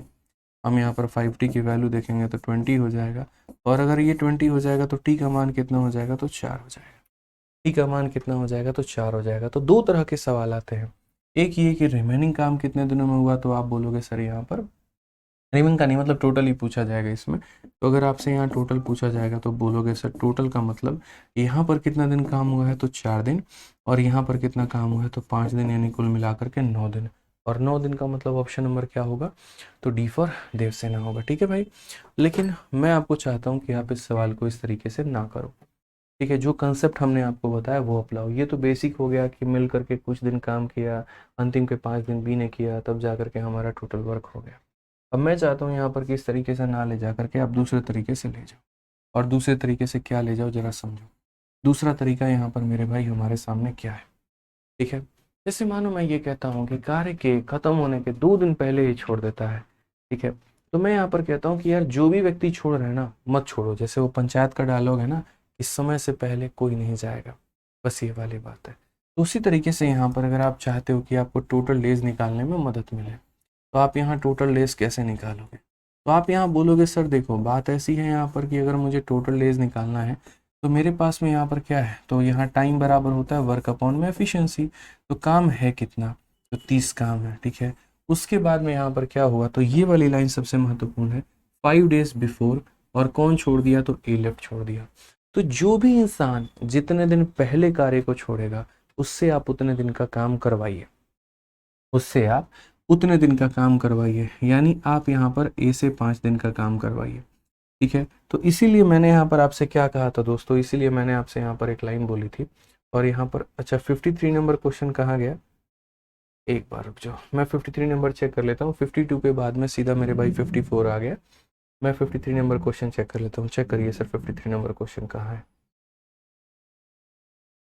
हम यहाँ पर 5t की वैल्यू देखेंगे तो 20 हो जाएगा। और अगर ये 20 हो जाएगा तो t का मान कितना हो जाएगा, तो 4 हो जाएगा। t का मान कितना हो जाएगा, तो 4 हो जाएगा। तो दो तरह के सवाल आते हैं। एक ये कि रिमेनिंग काम कितने दिनों में हुआ, तो आप बोलोगे सर यहाँ पर रिमेनिंग का नहीं मतलब टोटल ही पूछा जाएगा इसमें। तो अगर आपसे यहाँ टोटल पूछा जाएगा तो बोलोगे सर टोटल का मतलब यहाँ पर कितना दिन काम हुआ है, तो 4 दिन। और यहाँ पर कितना काम हुआ है, तो 5 दिन, यानी कुल मिलाकर के 9 दिन। और 9 दिन का मतलब ऑप्शन नंबर क्या होगा, तो डी फॉर देवसेना होगा। ठीक है भाई, लेकिन मैं आपको चाहता हूँ कि आप इस सवाल को इस तरीके से ना करो। ठीक है, जो कंसेप्ट हमने आपको बताया वो अप्लाओ। ये तो बेसिक हो गया कि मिल करके कुछ दिन काम किया, अंतिम के 5 दिन बी ने किया, तब जा करके हमारा टोटल वर्क हो गया। अब मैं चाहता हूँ यहाँ पर कि इस तरीके से ना ले जा करके आप दूसरे तरीके से ले जाओ। और दूसरे तरीके से क्या ले जाओ जरा समझो। दूसरा तरीका यहाँ पर मेरे भाई हमारे सामने क्या है। ठीक है, जैसे मानो मैं ये कहता हूँ कि कार्य के खत्म होने के 2 दिन पहले ही छोड़ देता है। ठीक है, तो मैं यहाँ पर कहता हूँ कि यार जो भी व्यक्ति छोड़ रहे हैं ना, मत छोड़ो। जैसे वो पंचायत का डायलॉग है ना, इस समय से पहले कोई नहीं जाएगा, बस ये वाली बात है। तो उसी तरीके से यहाँ पर अगर आप चाहते हो कि आपको टोटल डेज निकालने में मदद मिले, तो आप यहाँ टोटल डेज कैसे निकालोगे। तो आप यहाँ बोलोगे सर देखो बात ऐसी है यहाँ पर कि अगर मुझे टोटल डेज निकालना है तो मेरे पास में यहाँ पर क्या है, तो यहाँ टाइम बराबर होता है वर्क अपॉन में एफिशिएंसी। तो काम है कितना, तो 30 काम है। ठीक है, उसके बाद में यहाँ पर क्या हुआ, तो ये वाली लाइन सबसे महत्वपूर्ण है, 5 डेज बिफोर। और कौन छोड़ दिया, तो ए लेफ्ट छोड़ दिया। तो जो भी इंसान जितने दिन पहले कार्य को छोड़ेगा उससे आप उतने दिन का काम करवाइए, उससे आप उतने दिन का काम करवाइए। यानी आप यहाँ पर ए से 5 दिन का काम करवाइए। ठीक है, तो इसीलिए मैंने यहाँ पर आपसे क्या कहा था दोस्तों, इसीलिए मैंने आपसे यहाँ पर एक लाइन बोली थी। और यहाँ पर अच्छा 53 नंबर क्वेश्चन कहाँ गया, एक बार रुक जाओ, मैं 53 नंबर चेक कर लेता हूँ। 52 के बाद में सीधा मेरे भाई 54 आ गया। मैं 53 नंबर क्वेश्चन चेक कर लेता हूँ। चेक करिए सर 53 नंबर क्वेश्चन कहाँ है।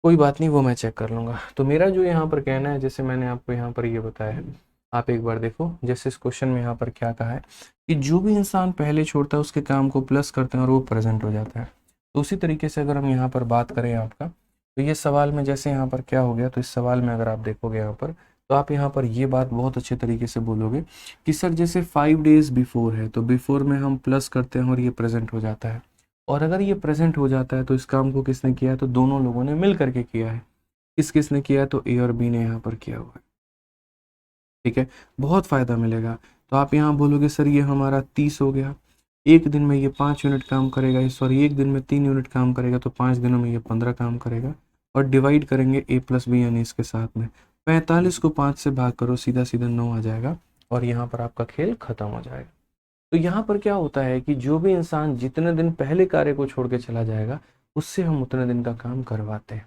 कोई बात नहीं, वो मैं चेक कर लूँगा। तो मेरा जो यहाँ पर कहना है, जैसे मैंने आपको यहाँ पर ये बताया है, आप एक बार देखो। जैसे इस क्वेश्चन में यहाँ पर क्या कहा है कि जो भी इंसान पहले छोड़ता है उसके काम को प्लस करते हैं और वो प्रेजेंट हो जाता है। तो उसी तरीके से अगर हम यहाँ पर बात करें आपका, तो ये सवाल में जैसे यहाँ पर क्या हो गया, तो इस सवाल में अगर आप देखोगे यहाँ पर, तो आप यहाँ पर ये बात बहुत अच्छे तरीके से बोलोगे कि सर जैसे 5 डेज बिफोर है, तो बिफोर में हम प्लस करते हैं और ये प्रेजेंट हो जाता है। और अगर ये प्रेजेंट हो जाता है तो इस काम को किसने किया है, तो दोनों लोगों ने मिल करके किया है। किसने किया है, तो ए और बी ने यहाँ पर किया हुआ है। ठीक है, बहुत फ़ायदा मिलेगा। तो आप यहाँ बोलोगे सर ये हमारा 30 हो गया, एक दिन में ये 5 यूनिट काम करेगा, सॉरी एक दिन में 3 यूनिट काम करेगा, तो 5 दिनों में ये 15 काम करेगा। और डिवाइड करेंगे ए प्लस बी यानी इसके साथ में 45 को 5 से भाग करो, सीधा सीधा 9 आ जाएगा। और यहाँ पर आपका खेल खत्म हो जाएगा। तो यहाँ पर क्या होता है कि जो भी इंसान जितने दिन पहले कार्य को छोड़ के चला जाएगा उससे हम उतने दिन का काम करवाते हैं,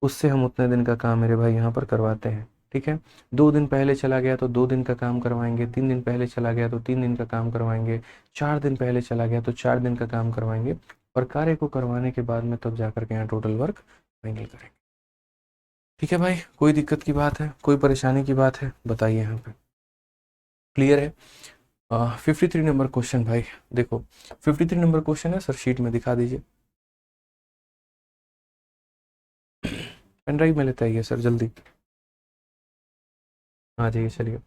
उससे हम उतने दिन का काम मेरे भाई यहाँ पर करवाते हैं। ठीक है, 2 दिन पहले चला गया तो 2 दिन का काम करवाएंगे, 3 दिन पहले चला गया तो 3 दिन का काम करवाएंगे, 4 दिन पहले चला गया तो 4 दिन का काम करवाएंगे। और कार्य को करवाने के बाद में तब जाकर के यहाँ टोटल वर्क फाइनल करेंगे। ठीक है भाई, कोई दिक्कत की बात है, कोई परेशानी की बात है, बताइए यहाँ पे। क्लियर है। 53 नंबर क्वेश्चन भाई देखो, 53 नंबर क्वेश्चन है सर, शीट में दिखा दीजिए। पेन ड्राइव में लेते आइए सर जल्दी, आ जाइए चलिए।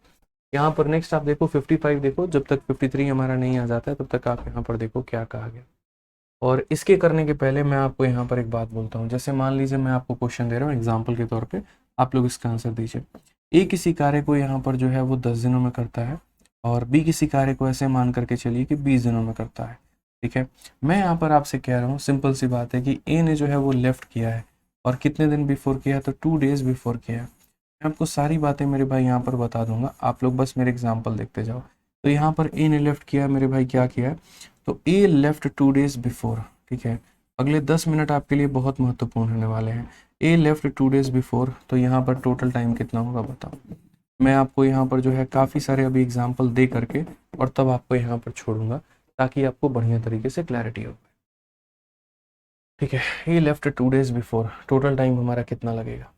यहाँ पर नेक्स्ट आप देखो 55 देखो, जब तक 53 हमारा नहीं आ जाता है तब तक आप यहाँ पर देखो क्या कहा गया। और इसके करने के पहले मैं आपको यहाँ पर एक बात बोलता हूँ। जैसे मान लीजिए मैं आपको क्वेश्चन दे रहा हूँ एग्जाम्पल के तौर पे, आप लोग इसका आंसर दीजिए। ए किसी कार्य को यहाँ पर जो है वो 10 दिनों में करता है, और बी किसी कार्य को ऐसे मान करके चलिए कि 20 दिनों में करता है। ठीक है, मैं यहाँ पर आपसे कह रहा हूँ, सिंपल सी बात है कि ए ने जो है वो लेफ्ट किया है, और कितने दिन बिफोर किया, तो 2 डेज बिफोर किया है। मैं आपको सारी बातें मेरे भाई यहाँ पर बता दूंगा, आप लोग बस मेरे एग्जाम्पल देखते जाओ। तो यहाँ पर ए ने लेफ्ट किया मेरे भाई, क्या किया है, तो ए लेफ्ट 2 डेज बिफोर। ठीक है, अगले 10 मिनट आपके लिए बहुत महत्वपूर्ण होने वाले हैं। ए लेफ्ट 2 डेज बिफोर, तो यहाँ पर टोटल टाइम कितना होगा बताओ। मैं आपको यहाँ पर जो है काफ़ी सारे अभी एग्जाम्पल दे करके और तब आपको यहाँ पर छोड़ूंगा, ताकि आपको बढ़िया तरीके से क्लैरिटी हो। ठीक है, ये left 2 days before, total time हमारा कितना लगेगा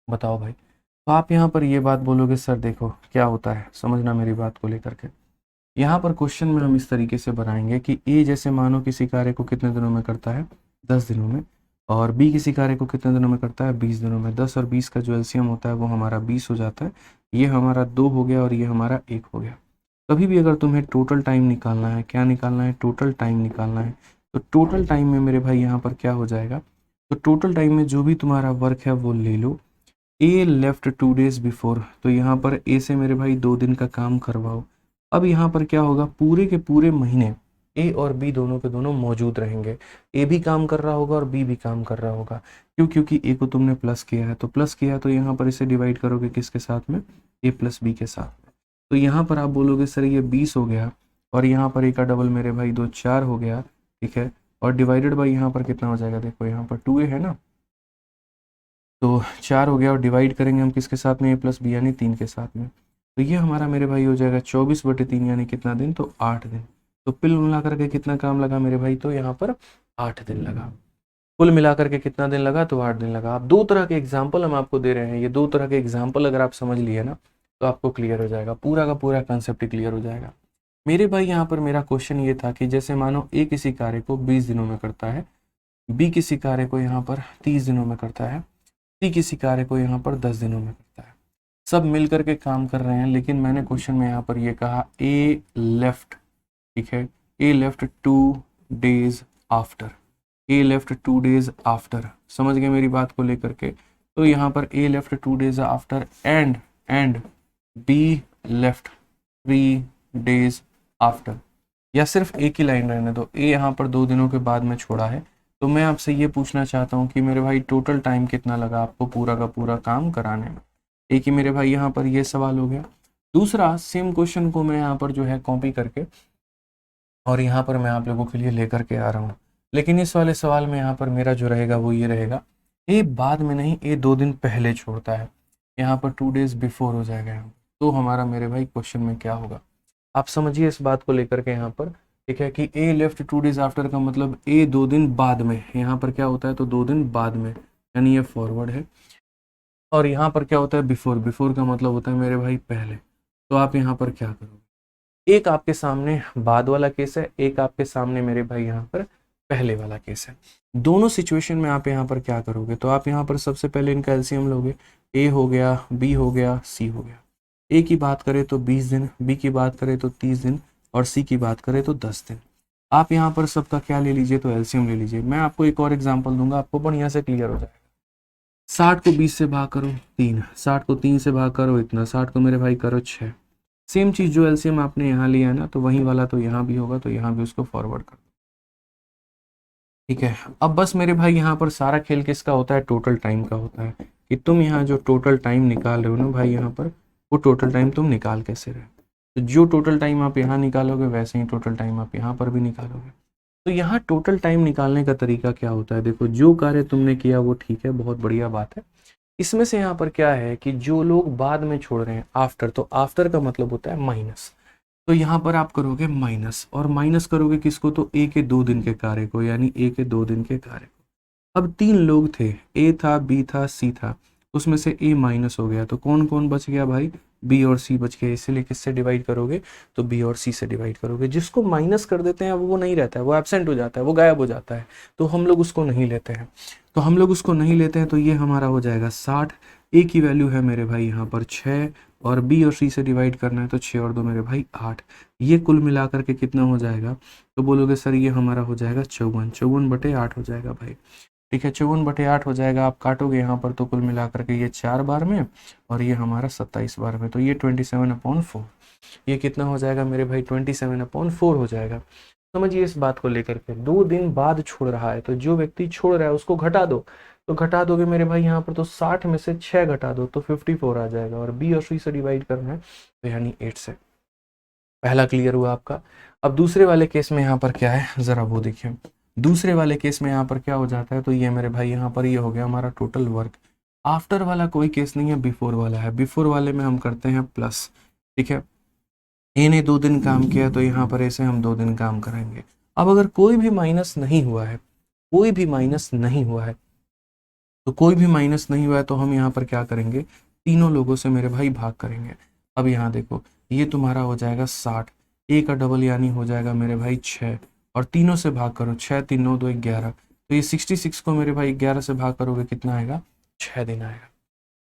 बताओ भाई। तो आप यहाँ पर ये बात बोलोगे सर देखो क्या होता है, समझना मेरी बात को लेकर के। यहाँ पर क्वेश्चन में हम इस तरीके से बनाएंगे कि ए जैसे मानो किसी कार्य को कितने दिनों में करता है, 10 दिनों में, और बी किसी कार्य को कितने दिनों में करता है, 20 दिनों में। 10 और 20 का जो एलसीएम होता है वो हमारा 20 हो जाता है। ये हमारा 2 हो गया और ये हमारा 1 हो गया। कभी भी अगर तुम्हें टोटल टाइम निकालना है, क्या निकालना है, टोटल टाइम निकालना है, तो टोटल टाइम में मेरे भाई यहाँ पर क्या हो जाएगा, तो टोटल टाइम में जो भी तुम्हारा वर्क है वो ले लो। ए लेफ्ट 2 डेज बिफोर, तो यहाँ पर ए से मेरे भाई 2 दिन का काम करवाओ। अब यहाँ पर क्या होगा, पूरे के पूरे महीने ए और बी दोनों के दोनों मौजूद रहेंगे। ए भी काम कर रहा होगा और बी भी काम कर रहा होगा। क्यों, क्योंकि ए को तुमने प्लस किया है, तो प्लस किया तो यहाँ पर इसे डिवाइड करोगे किसके साथ में, ए प्लस बी के साथ में। तो यहाँ पर आप बोलोगे सर ये 20 हो गया, और यहाँ पर ए का डबल मेरे भाई 2 4 हो गया, ठीक है। और डिवाइडेड बाई यहाँ पर कितना हो जाएगा, देखो यहाँ पर 2a है ना, तो 4 हो गया, और डिवाइड करेंगे हम किसके साथ में, ए प्लस बी यानी 3 के साथ में। तो ये हमारा मेरे भाई हो जाएगा 24/3 यानी कितना दिन, तो 8 दिन। तो कुल मिला करके कितना काम लगा मेरे भाई, तो यहाँ पर 8 दिन लगा। कुल मिलाकर के कितना दिन लगा, तो 8 दिन लगा। आप 2 तरह के एग्जाम्पल हम आपको दे रहे हैं, ये 2 तरह के एग्जाम्पल अगर आप समझ लिए ना तो आपको क्लियर हो जाएगा, पूरा का पूरा कंसेप्ट क्लियर हो जाएगा मेरे भाई। यहाँ पर मेरा क्वेश्चन ये था कि जैसे मानो ए किसी कार्य को 20 दिनों में करता है, बी किसी कार्य को यहाँ पर 30 दिनों में करता है, सी किसी कार्य को यहाँ पर 10 दिनों में करता है। सब मिल करके काम कर रहे हैं, लेकिन मैंने क्वेश्चन में यहाँ पर ये कहा ए लेफ्ट, ठीक है, ए लेफ्ट 2 डेज आफ्टर, ए लेफ्ट 2 डेज आफ्टर, समझ गए मेरी बात को लेकर के। तो यहाँ पर A left 2 days after and B left 3 days after, या सिर्फ एक ही लाइन रहने दो, ए यहाँ पर 2 दिनों के बाद में छोड़ा है। तो मैं आपसे ये पूछना चाहता हूँ कि मेरे भाई टोटल टाइम कितना लगा आपको पूरा का पूरा काम कराने में। एक ही मेरे भाई यहाँ पर ये सवाल हो गया। दूसरा सेम क्वेश्चन को मैं यहाँ पर जो है कॉपी करके और यहाँ पर मैं आप लोगों के लिए लेकर के आ रहा हूँ, लेकिन इस वाले सवाल में यहाँ पर मेरा जो रहेगा वो ये रहेगा, ए बाद में नहीं, ए 2 दिन पहले छोड़ता है, यहाँ पर 2 डेज बिफोर हो जाएगा। तो हमारा मेरे भाई क्वेश्चन में क्या होगा, आप समझिए इस बात को लेकर के यहाँ पर, ठीक है, कि ए लेफ्ट 2 डेज आफ्टर का मतलब ए 2 दिन बाद में, यहाँ पर क्या होता है, तो 2 दिन बाद में, यानी ये फॉरवर्ड है। और यहाँ पर क्या होता है, बिफोर, बिफोर का मतलब होता है मेरे भाई पहले। तो आप यहाँ पर क्या करोगे, एक आपके सामने बाद वाला केस है, एक आपके सामने मेरे भाई यहाँ पर पहले वाला केस है। दोनों सिचुएशन में आप यहाँ पर क्या करोगे, तो आप यहाँ पर सबसे पहले इनका एलसीएम लोगे, ए हो गया, बी हो गया, सी हो गया। ए की बात करें तो 20 दिन, बी की बात करें तो 30 दिन, और सी की बात करें तो 10 दिन। आप यहाँ पर सबका क्या ले लीजिए, तो एलसीएम ले लीजिए। मैं आपको एक और एग्जांपल दूंगा, आपको बढ़िया से क्लियर हो जाएगा। 60 को 20 से भाग करो 3, 60 को 3 से भाग करो इतना, 60 को मेरे भाई करो 6। सेम चीज जो एलसीएम आपने यहाँ लिया है ना, तो वही वाला तो यहाँ भी होगा, तो यहाँ भी उसको फॉरवर्ड कर दो, ठीक है। अब बस मेरे भाई यहाँ पर सारा खेल किसका होता है, टोटल टाइम का होता है, कि तुम यहाँ जो टोटल टाइम निकाल रहे हो ना भाई, यहाँ पर वो टोटल टाइम तुम निकाल कैसे रहे। तो जो टोटल टाइम आप यहाँ निकालोगे वैसे ही टोटल टाइम आप यहाँ पर भी निकालोगे। तो यहाँ टोटल टाइम निकालने का तरीका क्या होता है, देखो जो कार्य तुमने किया वो ठीक है, बहुत बढ़िया बात है। इसमें से यहाँ पर क्या है कि जो लोग बाद में छोड़ रहे हैं, आफ्टर, तो आफ्टर का मतलब होता है माइनस। तो यहाँ पर आप करोगे माइनस, और माइनस करोगे किसको, तो ए के 2 दिन के कार्य को, यानी ए के 2 दिन के कार्य को। अब 3 लोग थे, ए था, बी था, सी था, उसमें से ए माइनस हो गया, तो कौन कौन बच गया भाई, बी और सी बच गए। इसीलिए किससे डिवाइड करोगे, तो बी और सी से डिवाइड करोगे। जिसको माइनस कर देते हैं वो नहीं रहता है, वो एब्सेंट हो जाता है, वो गायब हो जाता है, तो हम लोग उसको नहीं लेते हैं। तो हम लोग उसको नहीं लेते हैं, तो ये हमारा हो जाएगा 60। ए की वैल्यू है मेरे भाई यहाँ पर 6, और बी और सी से डिवाइड करना है, तो 6 और 2 मेरे भाई 8। ये कुल मिलाकर के कितना हो जाएगा, तो बोलोगे सर ये हमारा हो जाएगा 54, 54/8 हो जाएगा भाई, ठीक है। 54/8 हो जाएगा, आप काटोगे यहाँ पर तो कुल मिलाकर के ये 4 बार में, और ये हमारा 27 बार में, तो ये 27/4, ये कितना हो जाएगा मेरे भाई, 27/4 हो जाएगा। समझिए इस बात को लेकर के, 2 दिन बाद छोड़ रहा है, तो जो व्यक्ति छोड़ रहा है उसको घटा दो, तो घटा दोगे मेरे भाई यहाँ पर, तो 60 में से 6 घटा दो तो 54 आ जाएगा, और बी और सी से डिवाइड करना है, तो यानी 8 से। पहला क्लियर हुआ आपका। अब दूसरे वाले केस में यहाँ पर क्या है, जरा वो देखिए। दूसरे वाले केस में यहाँ पर क्या हो जाता है, तो ये मेरे भाई यहाँ पर ये हो गया हमारा टोटल वर्क। आफ्टर वाला कोई केस नहीं है, बिफोर वाला है। बिफोर वाले में हम करते हैं प्लस, ठीक है। ए ने 2 दिन काम किया, तो यहाँ पर ऐसे हम 2 दिन काम करेंगे। अब अगर कोई भी माइनस नहीं हुआ है, कोई भी माइनस नहीं हुआ है। तो कोई भी माइनस नहीं हुआ है तो हम यहाँ पर क्या करेंगे, तीनों लोगों से मेरे भाई भाग करेंगे। अब यहाँ देखो, ये तुम्हारा हो जाएगा 60, ए का डबल यानी हो जाएगा मेरे भाई 6, और तीनों से भाग करो, 6 3 9 2 11, तो ये 66 को मेरे भाई 11 से भाग करोगे कितना आएगा, 6 दिन आएगा।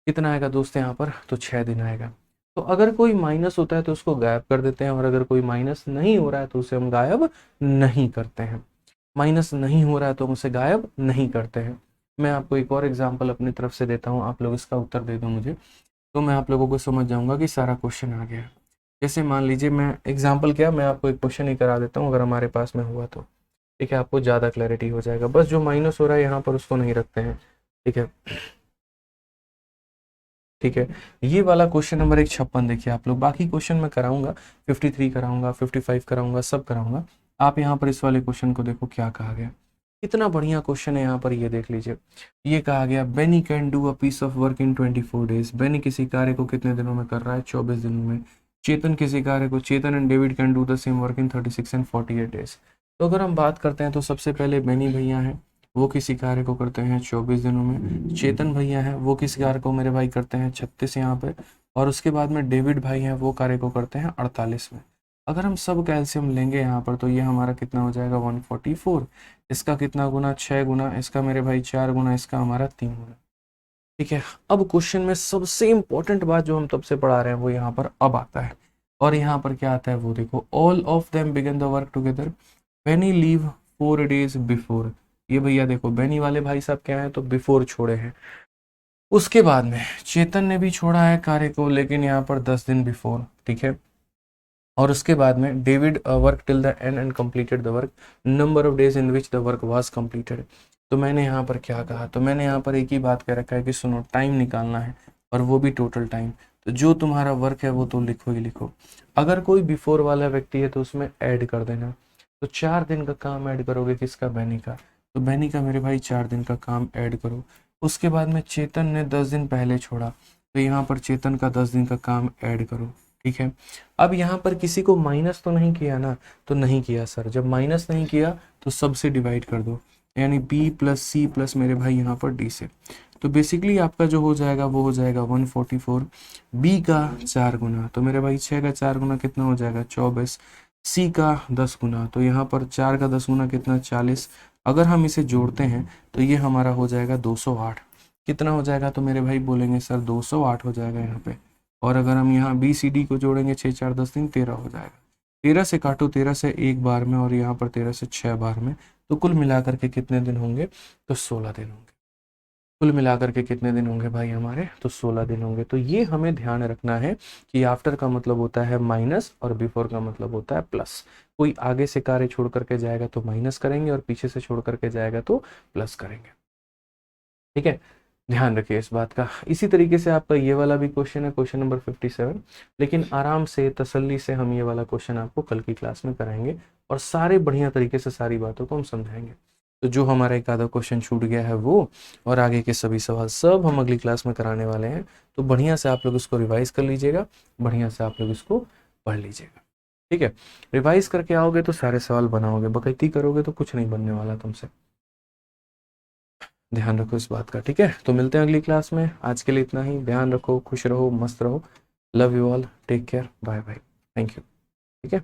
कितना आएगा दोस्त यहाँ पर, तो 6 दिन आएगा। तो अगर कोई माइनस होता है तो उसको गायब कर देते हैं, और अगर कोई माइनस नहीं हो रहा है तो उसे हम गायब नहीं करते हैं। माइनस नहीं हो रहा है तो हम उसे गायब नहीं करते हैं। मैं आपको एक और एग्जांपल अपनी तरफ से देता हूँ, आप लोग इसका उत्तर दे दो मुझे, तो मैं आप लोगों को समझ जाऊंगा कि सारा क्वेश्चन आ गया है। जैसे मान लीजिए, मैं एग्जांपल क्या, मैं आपको एक क्वेश्चन ही करा देता हूँ, अगर हमारे पास में हुआ तो ठीक है, आपको ज़्यादा क्लैरिटी हो जाएगा। बस जो माइनस हो रहा है यहाँ पर उसको नहीं रखते हैं, ठीक है। ठीक है, ये वाला क्वेश्चन नंबर 156 देखिए आप लोग, बाकी क्वेश्चन मैं कराऊंगा, 53 कराऊंगा, 55 कराऊंगा, सब कराऊंगा। आप यहाँ पर इस वाले क्वेश्चन को देखो क्या कहा गया, कितना बढ़िया क्वेश्चन है यहाँ पर, ये देख लीजिए। ये कहा गया, Benny can do a piece of work in 24 days. Benny किसी कार्य को कितने दिनों में कर रहा है, 24 दिनों में। चेतन किसी कार्य को, Chetan and David can do the same work in 36 and 48 days. तो अगर हम बात करते हैं तो सबसे पहले बेनी भैया हैं, वो किसी कार्य को करते हैं 24 दिनों में। चेतन भैया हैं, वो किस कार्य को मेरे भाई करते हैं 36 यहाँ पे। और उसके बाद में डेविड भाई हैं, वो कार्य को करते हैं 48 में। अगर हम सब कैल्शियम लेंगे यहाँ पर तो ये हमारा कितना हो जाएगा 144। इसका कितना गुना, 6 गुना, इसका मेरे भाई 4 गुना, इसका हमारा 3 गुना। ठीक है, अब क्वेश्चन में सबसे इंपॉर्टेंट बात जो हम तब से पढ़ा रहे हैं वो यहाँ पर अब आता है। और यहाँ पर क्या आता है वो देखो, all of them began the work together when he leave 4 days before. ये भैया देखो, बेनी वाले भाई साहब क्या है, तो बिफोर छोड़े हैं। उसके बाद में चेतन ने भी छोड़ा है कार्य को, लेकिन यहाँ पर 10 दिन बिफोर, ठीक है। और उसके बाद में David work till the end and completed the work, number of days in which the work was completed. तो मैंने यहाँ पर क्या कहा, तो मैंने यहाँ पर एक ही बात कह रखा है कि सुनो, टाइम निकालना है, और वो भी टोटल टाइम। तो जो तुम्हारा वर्क है वो तो लिखो ही लिखो। अगर कोई बिफोर वाला व्यक्ति है तो उसमें ऐड कर देना। तो 4 दिन का काम ऐड करोगे, किसका, बैनी का। तो बैनी का मेरे भाई 4 दिन का काम ऐड करो। उसके बाद में चेतन ने 10 दिन पहले छोड़ा, तो यहाँ पर चेतन का 10 दिन का काम ऐड करो, ठीक है। अब यहाँ पर किसी को माइनस तो नहीं किया ना, तो नहीं किया सर। जब माइनस नहीं किया तो सबसे डिवाइड कर दो, यानी b प्लस सी प्लस मेरे भाई यहाँ पर d से। तो बेसिकली आपका जो हो जाएगा वो हो जाएगा 144, b का 4 गुना, तो मेरे भाई 6 का 4 गुना कितना हो जाएगा 24, c का 10 गुना, तो यहाँ पर 4 का 10 गुना कितना 40। अगर हम इसे जोड़ते हैं तो ये हमारा हो जाएगा 208। कितना हो जाएगा, तो मेरे भाई बोलेंगे सर 208 हो जाएगा यहाँ पे। और अगर हम यहाँ बी सी डी को जोड़ेंगे, 6 4 10 दिन 13 हो जाएगा। 13 से काटो, 13 से एक बार में, और यहाँ पर 13 से 6 बार में, तो कुल मिलाकर के कितने दिन होंगे, तो 16 दिन होंगे। कुल मिलाकर के कितने दिन होंगे भाई हमारे, तो 16 दिन होंगे। तो ये हमें ध्यान रखना है कि आफ्टर का मतलब होता है माइनस, और बिफोर का मतलब होता है प्लस। कोई आगे से कार्य छोड़ करके जाएगा तो माइनस करेंगे, और पीछे से छोड़ करके जाएगा तो प्लस करेंगे, ठीक है। ध्यान रखिए इस बात का। इसी तरीके से आपका ये वाला भी क्वेश्चन है, क्वेश्चन नंबर 57, लेकिन आराम से तसल्ली से हम ये वाला क्वेश्चन आपको कल की क्लास में कराएंगे, और सारे बढ़िया तरीके से सारी बातों को हम समझाएंगे। तो जो हमारा एक आधा क्वेश्चन छूट गया है वो, और आगे के सभी सवाल सब हम अगली क्लास में कराने वाले हैं। तो बढ़िया से आप लोग इसको रिवाइज कर लीजिएगा, बढ़िया से आप लोग इसको पढ़ लीजिएगा, ठीक है। रिवाइज करके आओगे तो सारे सवाल बनाओगे, बकैती करोगे तो कुछ नहीं बनने वाला तुमसे। ध्यान रखो इस बात का, ठीक है। तो मिलते हैं अगली क्लास में, आज के लिए इतना ही। ध्यान रखो, खुश रहो, मस्त रहो। Love you all, take care, bye bye, thank you, ठीक है।